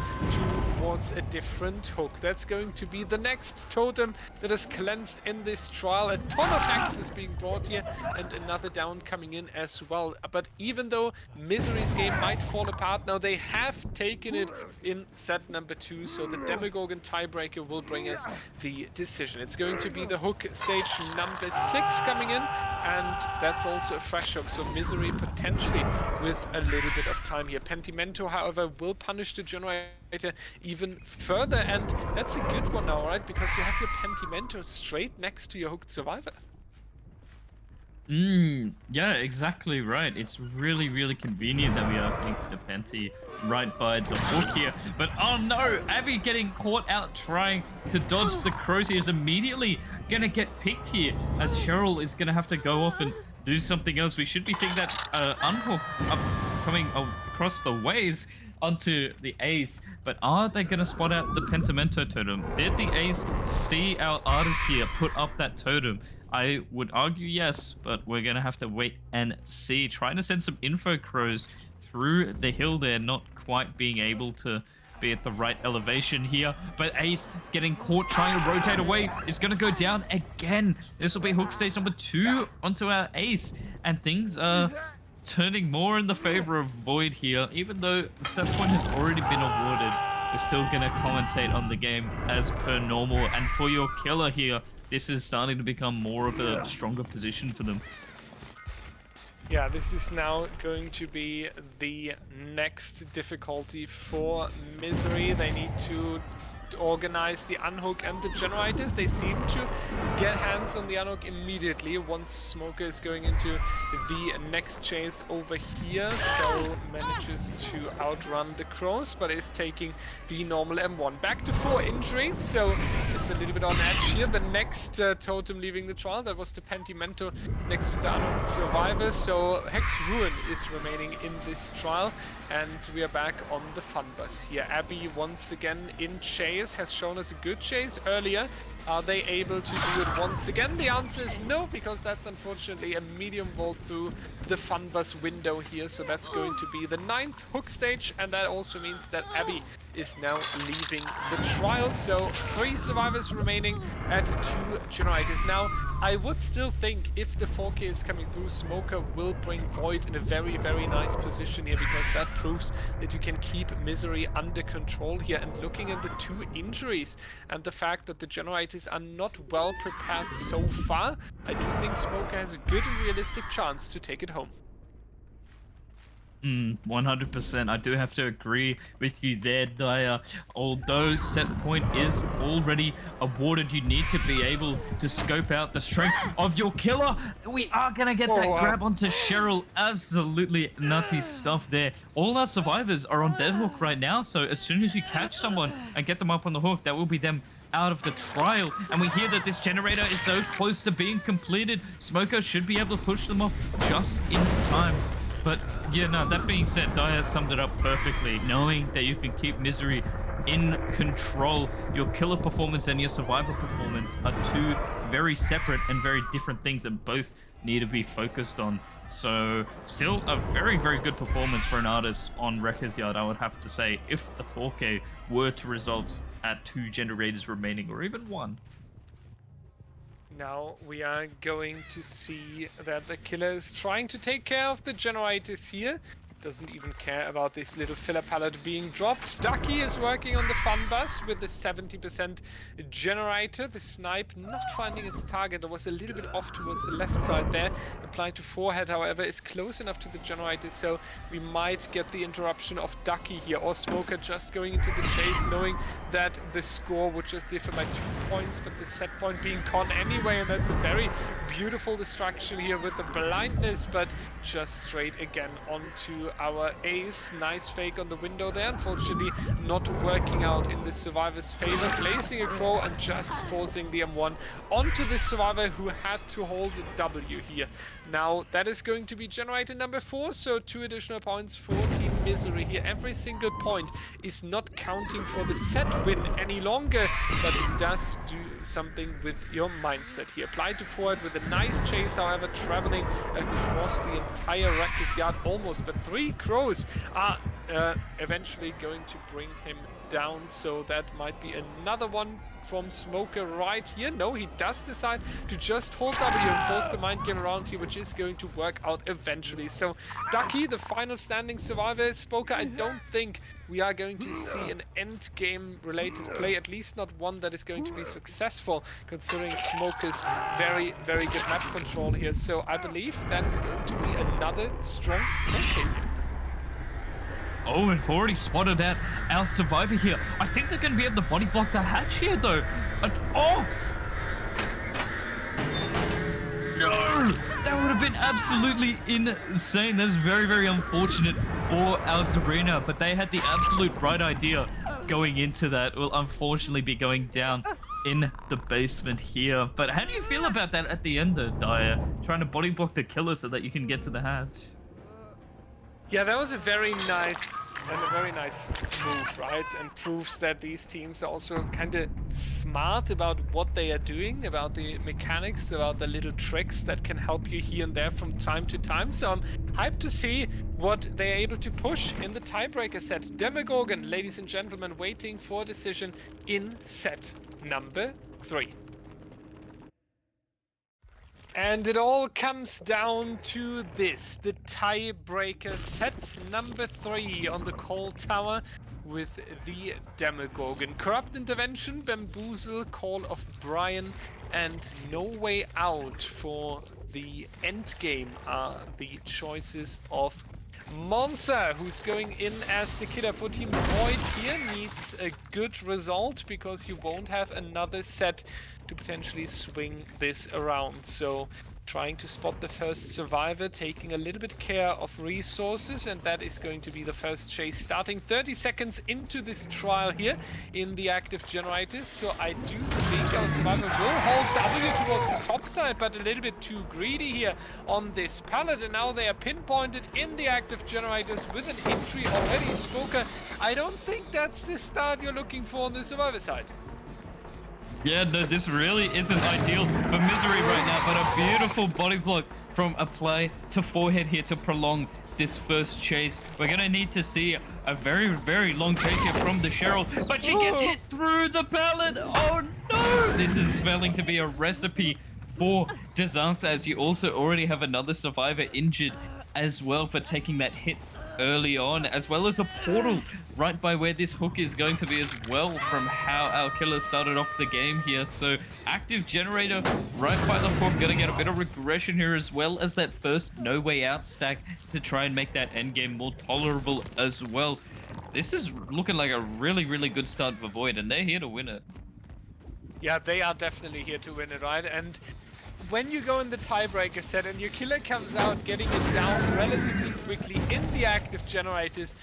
towards a different hook. That's going to be the next totem that is cleansed in this trial. A ton of axes being brought here, and another down coming in as well. But even though Misery's game might fall apart now, they have taken it in set number 2, so the Demogorgon tiebreaker will bring us the decision. It's going to be the hook stage number 6 coming in, and that's also a fresh hook, so Misery potentially with a little bit of time here. Pentimento, however, will punish the generator even further, and that's a good one now, right? Because you have your Pentimento straight next to your hooked survivor. Yeah, exactly right. It's really, really convenient that we are seeing the Penti right by the hook here. But oh no, Abby getting caught out trying to dodge the crows here is immediately gonna get picked here, as Cheryl is gonna have to go off and do something else. We should be seeing that unhook up coming across the ways onto the ace, but are they going to spot out the Pentimento totem? Did the ace see our artist here put up that totem? I would argue yes, but we're going to have to wait and see. Trying to send some info crows through the hill there, not quite being able to be at the right elevation here, but ace getting caught trying to rotate away is going to go down again. This will be hook stage number 2 onto our ace, and things are turning more in the favor of Void here. Even though the set point has already been awarded, we're still going to commentate on the game as per normal. And for your killer here, this is starting to become more of a stronger position for them. Yeah, this is now going to be the next difficulty for Misery. They need to organize the unhook and the generators. They seem to get hands on the unhook immediately once Smoker is going into the next chase over here. So manages to outrun the crows, but is taking the normal M1. Back to 4 injuries, so it's a little bit on edge here. The next totem leaving the trial, that was the Pentimento next to the unhooked survivor. So Hex Ruin is remaining in this trial, and we are back on the fun bus here. Abby once again in chase, has shown us a good chase earlier. Are they able to do it once again? The answer is no, because that's unfortunately a medium vault through the fun bus window here. So that's going to be the 9th hook stage, and that also means that Abby is now leaving the trial. So 3 survivors remaining at 2 generators. Now, I would still think if the 4K is coming through, Smoker will bring Void in a very, very nice position here, because that proves that you can keep Misery under control here. And looking at the 2 injuries and the fact that the generators are not well prepared so far, I do think Smoker has a good and realistic chance to take it home. 100%. I do have to agree with you there, Dyer. Although set point is already awarded, you need to be able to scope out the strength of your killer. We are going to get that grab onto Cheryl. Absolutely nutty stuff there. All our survivors are on dead hook right now, so as soon as you catch someone and get them up on the hook, that will be them out of the trial. And we hear that this generator is so close to being completed. Smoker should be able to push them off just in time. But yeah, no, that being said, Dyer summed it up perfectly. Knowing that you can keep Misery in control, your killer performance and your survivor performance are 2 very separate and very different things that both need to be focused on. So still a very, very good performance for an artist on Wrecker's Yard, I would have to say, if the 4K were to result at 2 generators remaining, or even 1. Now we are going to see that the killer is trying to take care of the generators here. Doesn't even care about this little filler pallet being dropped. Ducky is working on the fun bus with the 70% generator. The snipe not finding its target. It was a little bit off towards the left side there. Applied to forehead, however, is close enough to the generator, so we might get the interruption of Ducky here, or Smoker just going into the chase, knowing that the score would just differ by 2 points, but the set point being con anyway, and that's a very beautiful distraction here with the blindness, but just straight again onto our ace. Nice fake on the window there, unfortunately not working out in the survivor's favor, placing a crow and just forcing the M1 onto the survivor, who had to hold W here. Now that is going to be generator number 4, so 2 additional points for Team Misery here. Every single point is not counting for the set win any longer, but it does do something with your mindset here. Applied to forward with a nice chase, however, traveling across the entire Wrecker's Yard almost, but 3 crows are eventually going to bring him down, so that might be another one from Smoker right here. No, he does decide to just hold W and force the mind game around here, which is going to work out eventually. So Ducky, the final standing survivor. Smoker, I don't think we are going to see an end game related play, at least not one that is going to be successful, considering Smoker's very, very good map control here. So I believe that is going to be another strong play here. Oh, and we've already spotted out our survivor here. I think they're going to be able to body block the hatch here, though. Oh! No! That would have been absolutely insane. That's very, very unfortunate for our Sabrina, but they had the absolute right idea going into that. Will unfortunately be going down in the basement here. But how do you feel about that at the end though, Dyer? Trying to body block the killer so that you can get to the hatch. Yeah, that was a very nice move, right? And proves that these teams are also kind of smart about what they are doing, about the mechanics, about the little tricks that can help you here and there from time to time. So I'm hyped to see what they are able to push in the tiebreaker set. Demogorgon, ladies and gentlemen, waiting for a decision in set number 3. And it all comes down to this, the tiebreaker set number 3 on the call tower with the Demogorgon. Corrupt Intervention, Bamboozle, Call of Brian, and No Way Out for the end game are the choices of Monza, who's going in as the killer for Team Void here. Needs a good result because you won't have another set to potentially swing this around. So trying to spot the first survivor, taking a little bit care of resources, and that is going to be the first chase starting 30 seconds into this trial here in the active generators. So I do think our survivor will hold W towards the top side, but a little bit too greedy here on this pallet, and now they are pinpointed in the active generators with an injury already. Spoker, I don't think that's the start you're looking for on the survivor side. Yeah, no, this really isn't ideal for Misery right now, but a beautiful body block from a play to forehead here to prolong this first chase. We're going to need to see a very, very long chase here from the Cheryl, but she gets hit through the pallet. Oh no! This is spelling to be a recipe for disaster, as you also already have another survivor injured as well for taking that hit early on, as well as a portal right by where this hook is going to be as well from how our killer started off the game here. So active generator right by the hook, gonna get a bit of regression here, as well as that first No Way Out stack to try and make that end game more tolerable as well. This is looking like a really, really good start for Void, and they're here to win it. Yeah, they are definitely here to win it, right? And when you go in the tiebreaker set and your killer comes out getting it down relatively quickly in the active generators,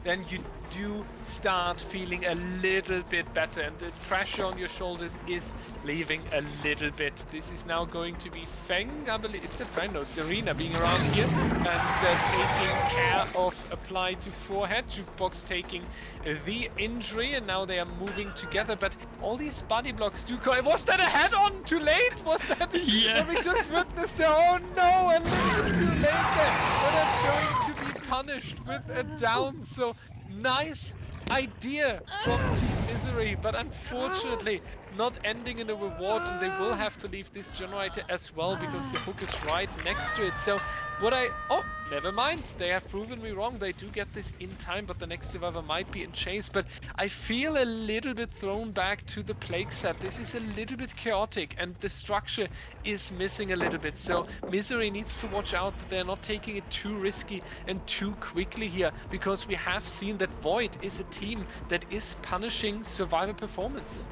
then you do start feeling a little bit better, and the pressure on your shoulders is leaving a little bit. This is now going to be Feng, I believe. Is that Feng? No, it's Arena being around here and taking care of apply to forehead. Jukebox taking the injury, and now they are moving together, but all these body blocks do go. Was that a head-on too late? Was that? Yeah. We just witnessed it. Oh no, a little bit too late there. But that's going to be punished with a down. So nice idea from Team Misery, but unfortunately not ending in a reward, and they will have to leave this generator as well because the hook is right next to it. So oh, never mind, they have proven me wrong. They do get this in time, but the next survivor might be in chase. But I feel a little bit thrown back to the plague set. This is a little bit chaotic, and the structure is missing a little bit. So Misery needs to watch out that they're not taking it too risky and too quickly here, because we have seen that Void is a team that is punishing survivor performance.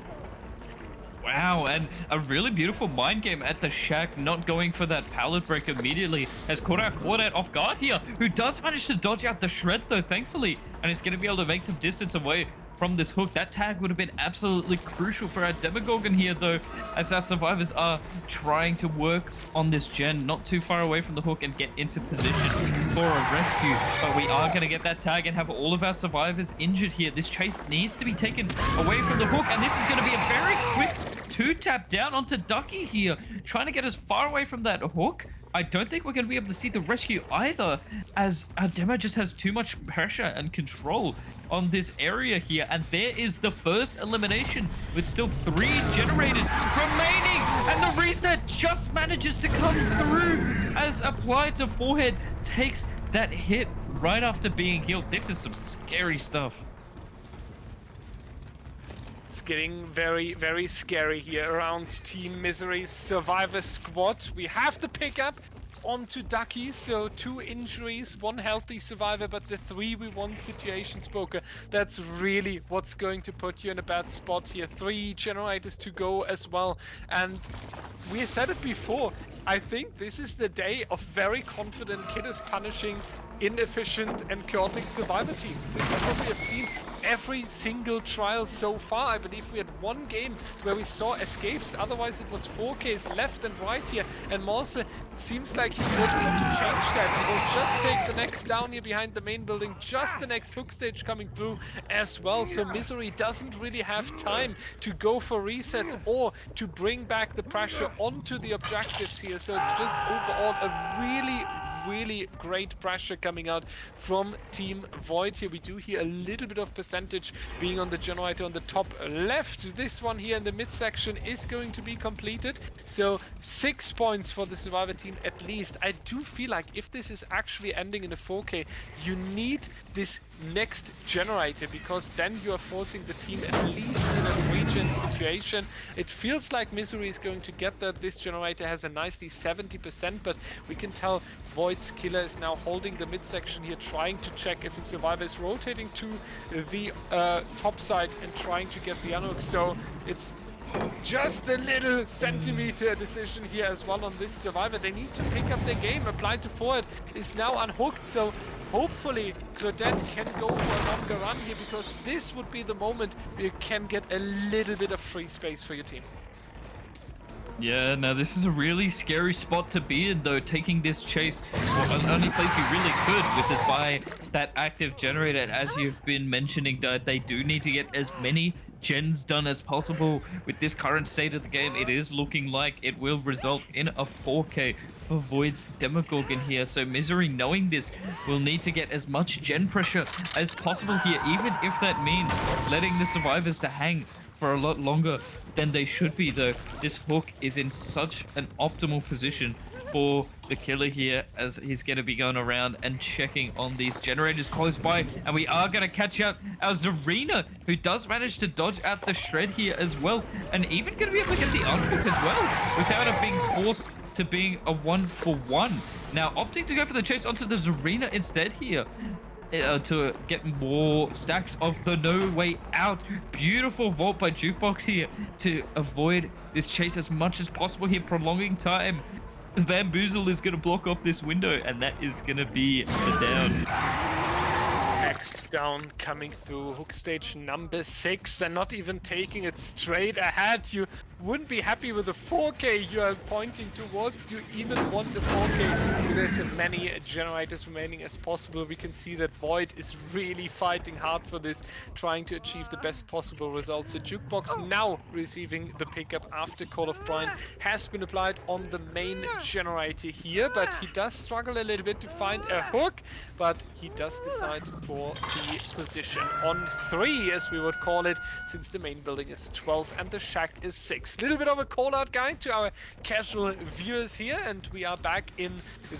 Wow, and a really beautiful mind game at the shack, not going for that pallet break immediately, has caught our Claudette off guard here, who does manage to dodge out the shred though, thankfully, and is going to be able to make some distance away from this hook. That tag would have been absolutely crucial for our Demogorgon here though, as our survivors are trying to work on this gen not too far away from the hook and get into position for a rescue. But we are going to get that tag and have all of our survivors injured here. This chase needs to be taken away from the hook, and this is going to be a very quick 2-tap down onto Ducky here, trying to get us far away from that hook. I don't think we're going to be able to see the rescue either, as our demo just has too much pressure and control on this area here. And there is the first elimination with still 3 generators remaining, and the reset just manages to come through as applied to forehead takes that hit right after being healed. This is some scary stuff. It's getting very, very scary here around Team Misery's survivor squad. We have to pick up onto Ducky. So 2 injuries, 1 healthy survivor, but the 3v1 situation, Spoker, that's really what's going to put you in a bad spot here. 3 generators to go as well. And we said it before, I think this is the day of very confident killers punishing inefficient and chaotic survivor teams. This is what we have seen every single trial so far. I believe we had 1 game where we saw escapes, otherwise it was 4Ks left and right here, and Morse, it seems like he doesn't want to change that. He will just take the next down here behind the main building, just the next hook stage coming through as well. So Misery doesn't really have time to go for resets or to bring back the pressure onto the objectives here. So it's just overall a really great pressure coming out from Team Void here. We do hear a little bit of percentage being on the generator on the top left. This one here in the midsection is going to be completed. So 6 points for the survivor team at least. I do feel like if this is actually ending in a 4K, you need this next generator, because then you are forcing the team at least in a 3-gen situation. It feels like Misery is going to get that. This generator has a nicely 70%, but we can tell Void's killer is now holding the midsection here, trying to check if his survivor is rotating to the top side and trying to get the unhook. So it's just a little centimeter decision here as well on this survivor. They need to pick up their game. Applied to forward is now unhooked, so hopefully Claudette can go for a longer run here, because this would be the moment where you can get a little bit of free space for your team. Yeah, no, this is a really scary spot to be in, though, taking this chase. Well, the only place you really could with it by that active generator, as you've been mentioning, that they do need to get as many gens done as possible. With this current state of the game, it is looking like it will result in a 4K for Void's Demogorgon here. So Misery, knowing this, will need to get as much gen pressure as possible here, even if that means letting the survivors to hang for a lot longer than they should be, though. This hook is in such an optimal position for the killer here, as he's going to be going around and checking on these generators close by. And we are going to catch out our Zarina, who does manage to dodge out the shred here as well, and even going to be able to get the unhook as well, without it being forced to being a 1-for-1. Now opting to go for the chase onto the Zarina instead here, to get more stacks of the No Way Out. Beautiful vault by Jukebox here to avoid this chase as much as possible here, prolonging time. Bamboozle is going to block off this window, and that is going to be a down. Next down coming through, hook stage number 6, and not even taking it straight ahead. You wouldn't be happy with the 4K you are pointing towards. You even want the 4K. There's as many generators remaining as possible. We can see that Void is really fighting hard for this, trying to achieve the best possible results. The Jukebox now receiving the pickup after Call of Brian has been applied on the main generator here, but he does struggle a little bit to find a hook, but he does decide for the position on 3, as we would call it, since the main building is 12 and the shack is 6. Little bit of a call out guide to our casual viewers here, and we are back in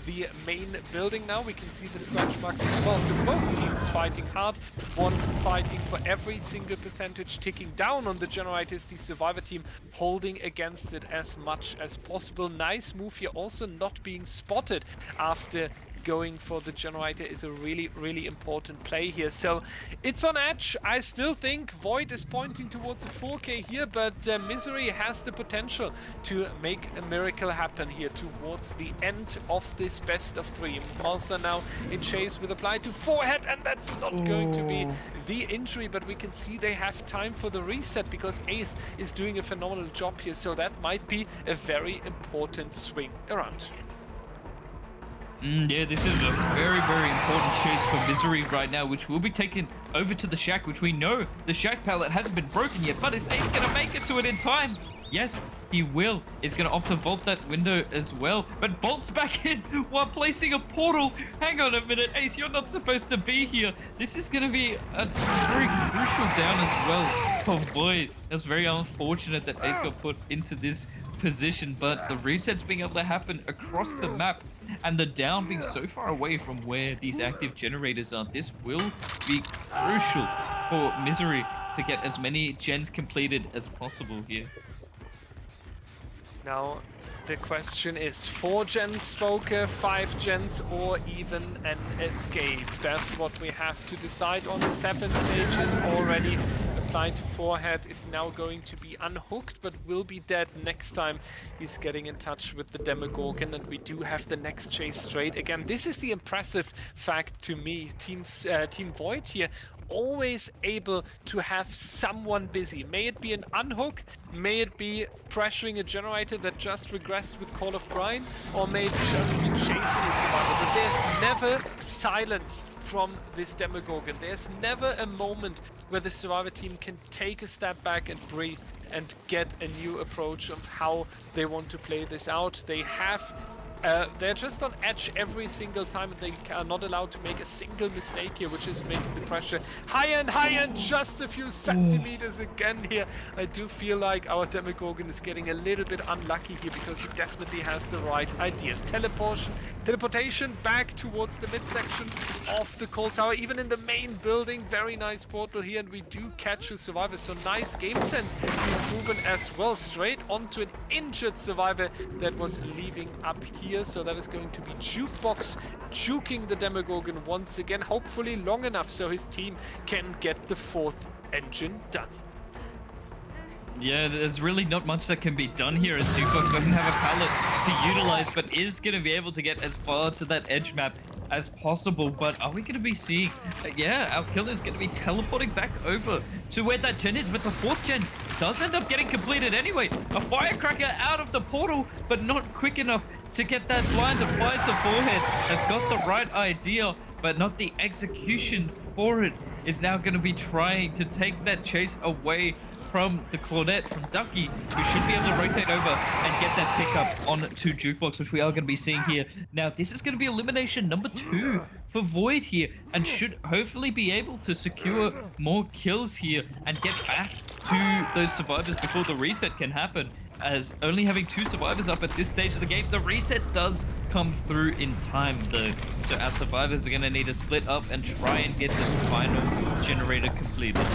the main building now. We can see the scratch marks as well. So both teams fighting hard, one fighting for every single percentage, ticking down on the generators. The survivor team holding against it as much as possible. Nice move here, also not being spotted after going for the generator is a really important play here. So it's on edge. I still think Void is pointing towards a 4K here, but Misery has the potential to make a miracle happen here towards the end of this best of 3. Monster now in chase with apply to forehead, and that's not going to be the injury, but we can see they have time for the reset, because Ace is doing a phenomenal job here. So that might be a very important swing around. Yeah, this is a very important chase for Misery right now, which will be taken over to the shack, which we know the shack pallet hasn't been broken yet, but is Ace going to make it to it in time? Yes, he will. He's going to opt to vault that window as well, but bolts back in while placing a portal. Hang on a minute, Ace, you're not supposed to be here. This is going to be a very crucial down as well for Void. That's very unfortunate that Ace got put into this position, but the resets being able to happen across the map and the down being so far away from where these active generators are, this will be crucial for Misery to get as many gens completed as possible here. Now, the question is 4 gens Spoker, 5 gens, or even an escape. That's what we have to decide on. 7 stages already. Applied to forehead is now going to be unhooked, but will be dead next time he's getting in touch with the Demogorgon, and we do have the next chase straight. Again, this is the impressive fact to me. Team Void here always able to have someone busy. May it be an unhook, may it be pressuring a generator that just regressed with Call of Brine, or may it just be chasing a survivor. But there's never silence from this Demogorgon. There's never a moment where the survivor team can take a step back and breathe and get a new approach of how they want to play this out. They have they're just on edge every single time, and they are not allowed to make a single mistake here, which is making the pressure higher and higher, and just a few centimeters again here. I do feel like our Demogorgon is getting a little bit unlucky here, because he definitely has the right ideas. Teleportation back towards the midsection of the Cold Tower, even in the main building. Very nice portal here, and we do catch a survivor, so nice game sense being proven as well. Straight onto an injured survivor that was leaving up here. So that is going to be Jukebox juking the Demogorgon once again, hopefully long enough so his team can get the 4th engine done. Yeah, there's really not much that can be done here as Jukebox doesn't have a pallet to utilize, but is going to be able to get as far to that edge map as possible. But are we going to be seeing, yeah, our killer is going to be teleporting back over to where that gen is, but the 4th gen does end up getting completed anyway. A firecracker out of the portal, but not quick enough to get that blind applied to forehead. Has got the right idea, but not the execution for it. Is now going to be trying to take that chase away from the Claudette, from Ducky, who should be able to rotate over and get that pickup on to Jukebox, which we are going to be seeing here. Now, this is going to be elimination number 2 for Void here, and should hopefully be able to secure more kills here and get back to those survivors before the reset can happen. As only having 2 survivors up at this stage of the game, the reset does come through in time though. So our survivors are going to need to split up and try and get this final generator completed.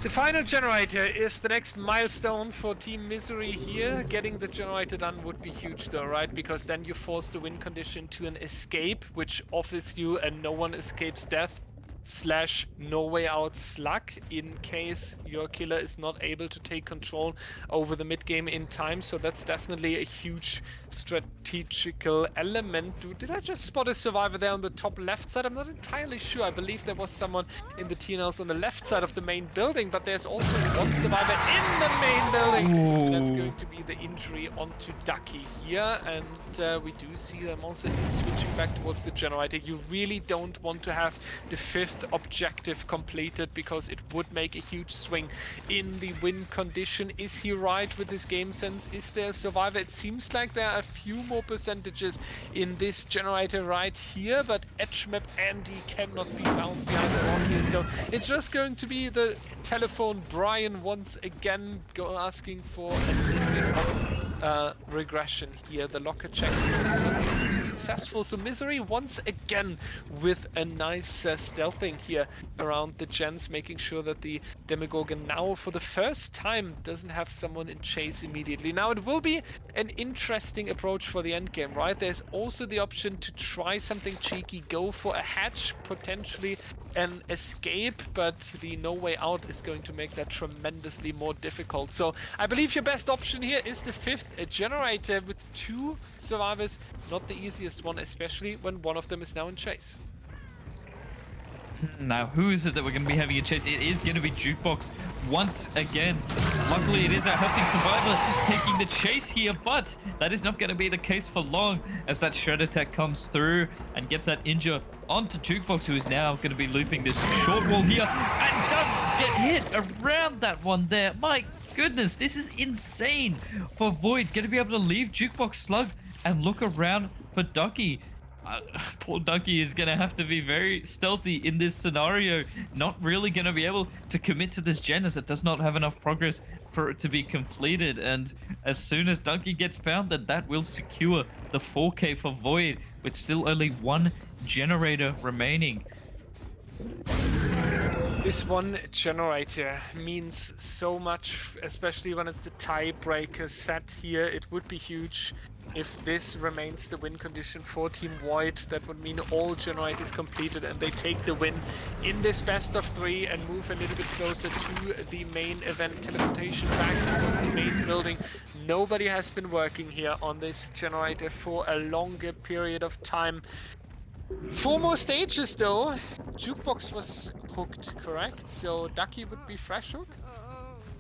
The final generator is the next milestone for Team Misery here. Getting the generator done would be huge though, right? Because then you force the win condition to an escape, which offers you a no one escapes death / no way out slug in case your killer is not able to take control over the mid game in time. So that's definitely a huge strategical element. Did I just spot a survivor there on the top left side? I'm not entirely sure. I believe there was someone in the TNLs on the left side of the main building, but there's also one survivor in the main building. That's going to be the injury onto Ducky here, and we do see them also switching back towards the generator. You really don't want to have the 5th objective completed, because it would make a huge swing in the win condition. Is he right with his game sense? Is there a survivor? It seems like there are a few more percentages in this generator right here, but edge map Andy cannot be found behind the rock here, so it's just going to be the telephone Brian once again asking for a little bit of regression here. The locker check is also not going to be successful, so Misery once again with a nice stealthing here around the gens, making sure that the Demogorgon now for the first time doesn't have someone in chase immediately. Now it will be an interesting approach for the endgame, right? There's also the option to try something cheeky, go for a hatch, potentially an escape, but the no way out is going to make that tremendously more difficult. So I believe your best option here is the 5th, a generator with 2 survivors. Not the easiest one, especially when one of them is now in chase. Now, who is it that we're going to be having a chase? It is going to be Jukebox once again. Luckily, it is our healthy survivor taking the chase here, but that is not going to be the case for long, as that shred attack comes through and gets that injure onto Jukebox, who is now going to be looping this short wall here and does get hit around that one there. My goodness, this is insane for Void. Going to be able to leave Jukebox slugged and look around for Ducky. Poor Ducky is going to have to be very stealthy in this scenario. Not really going to be able to commit to this gen, as it does not have enough progress for it to be completed. And as soon as Ducky gets found, that will secure the 4K for Void, with still only 1 generator remaining. This one generator means so much, especially when it's the tiebreaker set here. It would be huge if this remains the win condition for Team Void. That would mean all generators completed and they take the win in this best of 3 and move a little bit closer to the main event. Teleportation back towards the main building. Nobody has been working here on this generator for a longer period of time. 4 more stages though. Jukebox was hooked, correct? So Ducky would be fresh hook?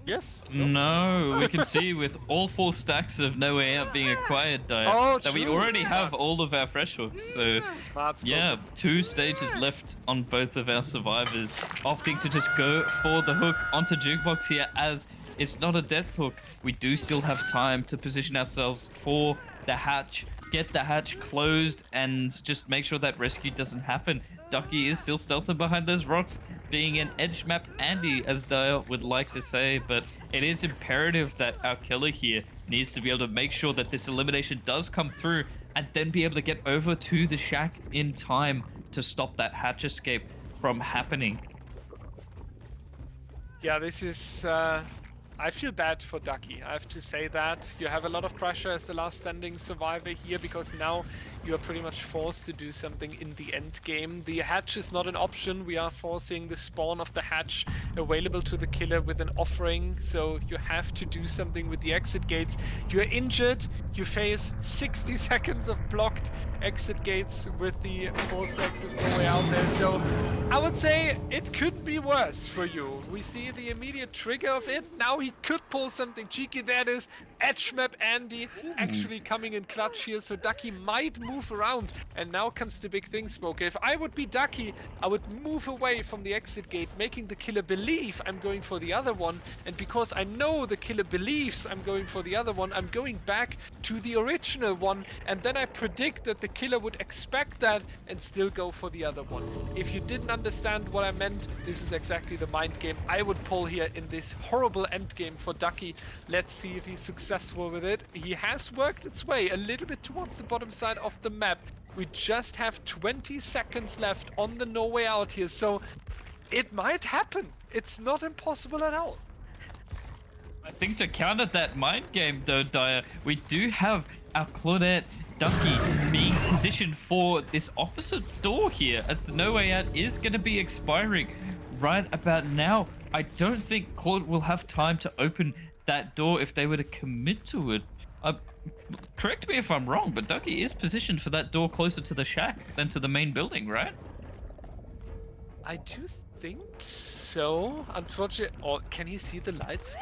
Yes? No, we can see with all 4 stacks of No Way Out being acquired, that we already have all of our fresh hooks. So yeah, 2 stages left on both of our survivors, opting to just go for the hook onto Jukebox here, as it's not a death hook. We do still have time to position ourselves for the hatch, get the hatch closed, and just make sure that rescue doesn't happen. Ducky is still stealthing behind those rocks, being an edge map Andy, as Dale would like to say, but it is imperative that our killer here needs to be able to make sure that this elimination does come through and then be able to get over to the shack in time to stop that hatch escape from happening. Yeah, this is... I feel bad for Ducky, I have to say that. You have a lot of pressure as the last standing survivor here, because now you are pretty much forced to do something in the end game. The hatch is not an option. We are forcing the spawn of the hatch available to the killer with an offering, so you have to do something with the exit gates. You are injured, you face 60 seconds of blocked exit gates with the forced exit no way out there, so I would say it could be worse for you. We see the immediate trigger of it. Now he could pull something cheeky. There it is. Edge map Andy actually coming in clutch here, so Ducky might move around. And now comes the big thing, Spoker. If I would be Ducky, I would move away from the exit gate, making the killer believe I'm going for the other one. And because I know the killer believes I'm going for the other one, I'm going back to the original one. And then I predict that the killer would expect that and still go for the other one. If you didn't understand what I meant, this is exactly the mind game I would pull here in this horrible end game for Ducky. Let's see if he's successful with it. He has worked its way a little bit towards the bottom side of the map. We just have 20 seconds left on the no way out here, so it might happen. It's not impossible at all. I think to counter that mind game though, Dyer, we do have our Claudette Ducky being positioned for this opposite door here, as the no way out is going to be expiring right about now. I don't think Claude will have time to open that door if they were to commit to it. Correct me if I'm wrong, but Ducky is positioned for that door closer to the shack than to the main building, right? I do think so. Unfortunately, oh, can he see the lights?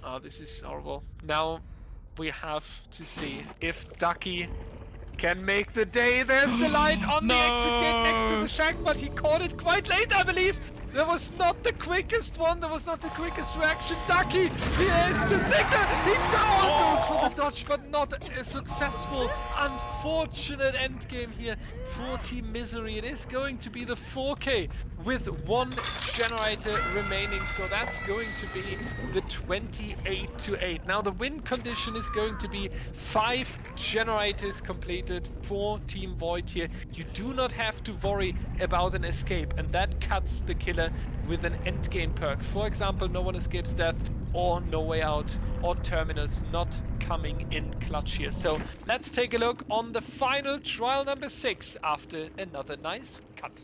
Oh, this is horrible. Now we have to see if Ducky can make the day. There's the light on the exit gate next to the shack, but he caught it quite late, I believe. That was not the quickest one. That was not the quickest reaction. Ducky, here's the signal. He goes for the dodge, but not a successful. Unfortunate end game here for Team Misery. It is going to be the 4K with 1 generator remaining. So that's going to be the 28-8. Now the win condition is going to be 5 generators completed for Team Void here. You do not have to worry about an escape, and that cuts the killer with an endgame perk. For example, no one escapes death, or no way out, or terminus not coming in clutch here. So let's take a look on the final trial number 6 after another nice cut.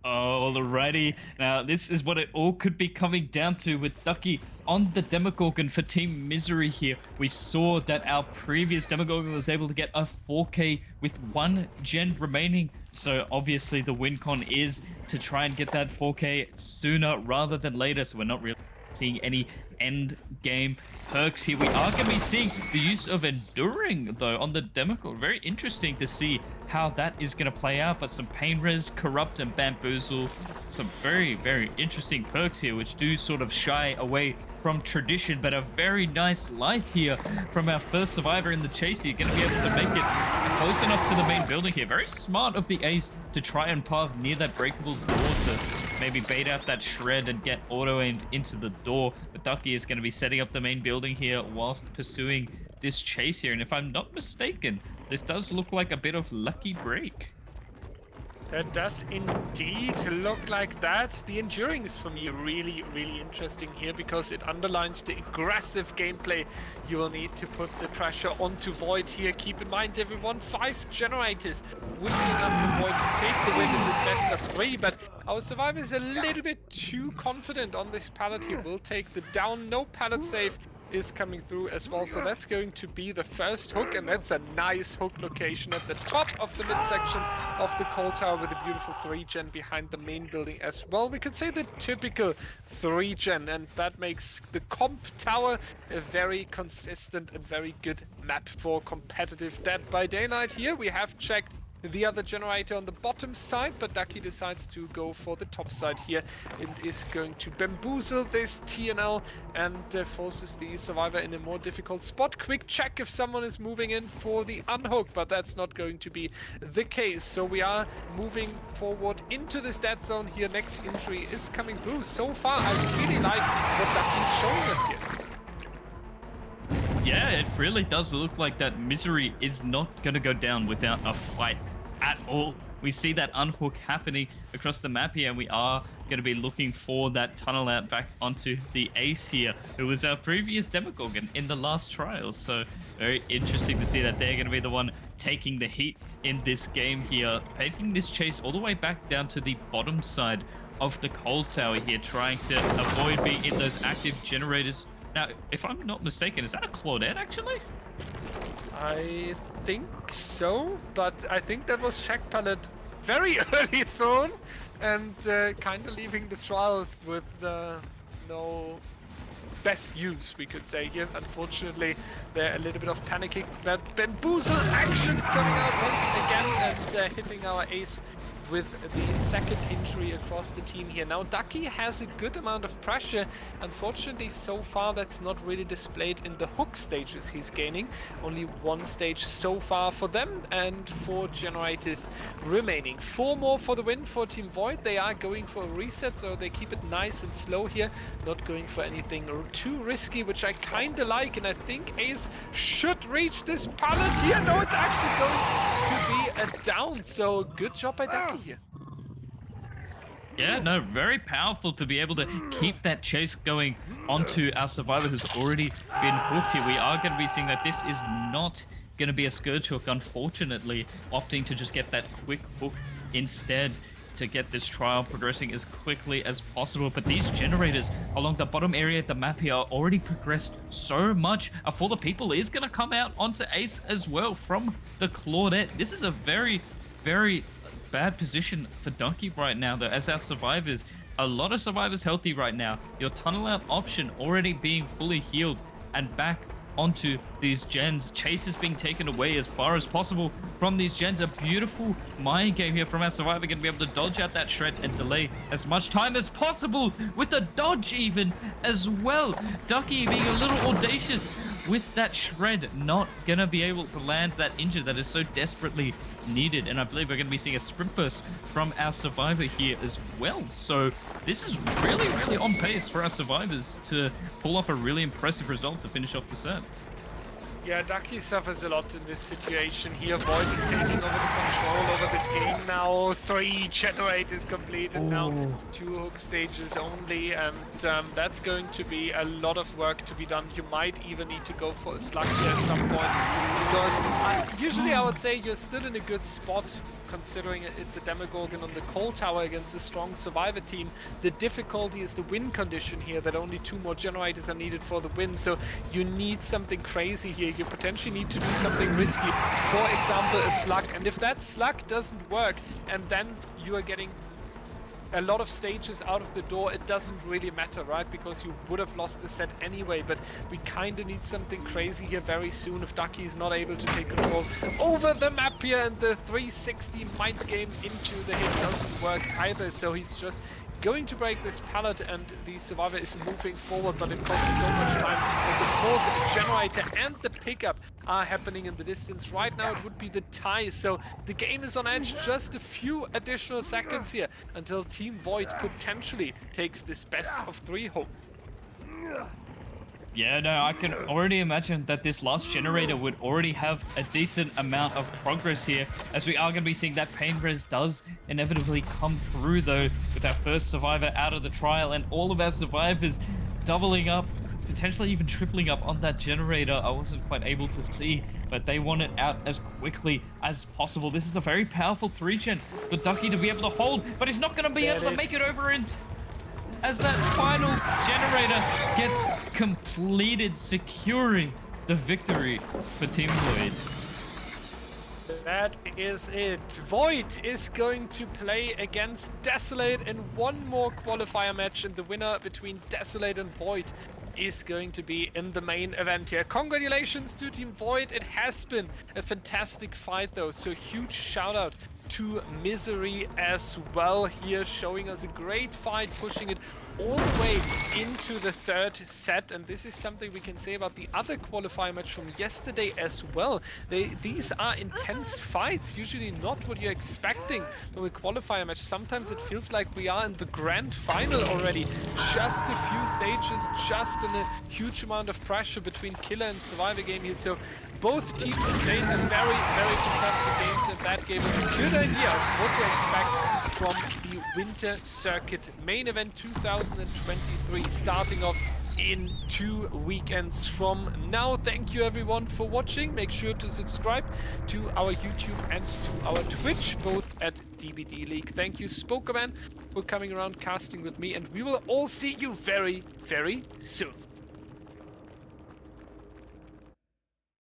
Alrighty, now this is what it all could be coming down to with Ducky on the Demogorgon for Team Misery here. We saw that our previous Demogorgon was able to get a 4K with 1 gen remaining, so obviously the win con is to try and get that 4K sooner rather than later, so we're not really seeing any end game perks here. We are going to be seeing the use of Enduring though on the Demogorgon. Very interesting to see how that is going to play out, but some Pain Res, Corrupt, and Bamboozle, some very, very interesting perks here, which do sort of shy away from tradition, but a very nice life here from our first survivor in the chase here. Going to be able to make it close enough to the main building here. Very smart of the ace to try and path near that breakable door to maybe bait out that shred and get auto-aimed into the door. But Ducky is going to be setting up the main building here whilst pursuing this chase here. And if I'm not mistaken, this does look like a bit of lucky break. That does indeed look like that. The enduring is for me really, really interesting here because it underlines the aggressive gameplay you will need to put the pressure onto Void here. Keep in mind, everyone, 5 generators would be enough for Void to take the win in this best of 3, but our Survivor is a little bit too confident on this pallet here. Will take the down, no pallet save is coming through as well, so that's going to be the first hook, and that's a nice hook location at the top of the midsection of the coal tower with a beautiful 3-gen behind the main building as well. We could say the typical 3-gen, and that makes the comp tower a very consistent and very good map for competitive Dead by Daylight. Here we have checked the other generator on the bottom side, but Ducky decides to go for the top side here and is going to bamboozle this TNL and forces the Survivor in a more difficult spot. Quick check if someone is moving in for the unhook, but that's not going to be the case. So we are moving forward into this dead zone here. Next injury is coming through. So far, I really like what Ducky's showing us here. Yeah, it really does look like that Misery is not going to go down without a fight at all. We see that unhook happening across the map here, and we are going to be looking for that tunnel out back onto the Ace here, who was our previous Demogorgon in the last trials. So very interesting to see that they're going to be the one taking the heat in this game here, taking this chase all the way back down to the bottom side of the coal tower here, trying to avoid being in those active generators. Now, if I'm not mistaken, is that a Claudette, actually? I think so, but I think that was Shack Pallet very early thrown and kind of leaving the trial with no best use, we could say here. Unfortunately, there a little bit of panicking, but bamboozle action coming out once again and hitting our Ace with the second injury across the team here. Now Ducky has a good amount of pressure. Unfortunately, so far that's not really displayed in the hook stages he's gaining. Only 1 stage so far for them and 4 generators remaining. 4 more for the win for Team Void. They are going for a reset, so they keep it nice and slow here. Not going for anything too risky, which I kind of like, and I think Ace should reach this pallet here. No, it's actually going to be a down, so good job by Ducky here. Yeah, no, very powerful to be able to keep that chase going onto our Survivor who's already been hooked here. We are going to be seeing that this is not going to be a Scourge hook, unfortunately, opting to just get that quick hook instead to get this trial progressing as quickly as possible. But these generators along the bottom area of the map here are already progressed so much. For the people is going to come out onto Ace as well from the Claudette. This is a very, very bad position for Donkey right now, though, as our Survivors, a lot of Survivors healthy right now. Your tunnel out option already being fully healed and back onto these gens. Chase is being taken away as far as possible from these gens. A beautiful mind game here from our Survivor, going to be able to dodge out that shred and delay as much time as possible with a dodge even as well. Ducky being a little audacious with that shred, not going to be able to land that injure that is so desperately needed. And I believe we're going to be seeing a sprint burst from our Survivor here as well. So this is really, really on pace for our Survivors to pull off a really impressive result to finish off the set. Yeah, Ducky suffers a lot in this situation here. Void is taking over the control over this game now. 3 generators completed now. 2 hook stages only, and that's going to be a lot of work to be done. You might even need to go for a slug here at some point, because usually I would say you're still in a good spot, considering it's a Demogorgon on the coal tower against a strong Survivor team. The difficulty is the win condition here, that only 2 more generators are needed for the win. So you need something crazy here. You potentially need to do something risky. For example, a slug. And if that slug doesn't work, and then you are getting a lot of stages out of the door, it doesn't really matter, right? Because you would have lost the set anyway. But we kind of need something crazy here very soon if Ducky is not able to take control over the map here, and the 360 mind game into the hit doesn't work either. So he's just going to break this pallet, and the Survivor is moving forward, but it costs so much time. And the 4th generator and the pickup are happening in the distance. Right now it would be the tie, so the game is on edge. Just a few additional seconds here until Team Void potentially takes this best of 3 home. Yeah, no, I can already imagine that this last generator would already have a decent amount of progress here, as we are going to be seeing that pain res does inevitably come through, though, with our first survivor out of the trial, and all of our survivors doubling up, potentially even tripling up on that generator. I wasn't quite able to see, but they want it out as quickly as possible. This is a very powerful 3-gen for Ducky to be able to hold, but he's not going to be able to make it over it, as that final generator gets completed, securing the victory for Team Void. That is it. Void is going to play against Desolate in one more qualifier match, and the winner between Desolate and Void is going to be in the main event here. Congratulations to Team Void. It has been a fantastic fight though, so huge shout out to Misery as well here, showing us a great fight, pushing it all the way into the third set. And this is something we can say about the other qualifier match from yesterday as well. These are intense fights, usually not what you're expecting from a qualifier match. Sometimes it feels like we are in the grand final already. Just a few stages, just in a huge amount of pressure between Killer and Survivor game here. So both teams played a very, very fantastic games, and that gave us a good idea of what to expect from the Winter Circuit main event 2023, starting off in 2 weekends from now. Thank you everyone for watching. Make sure to subscribe to our YouTube and to our Twitch, both at DBDLeague. Thank you, Spokermann, for coming around casting with me, and we will all see you very, very soon.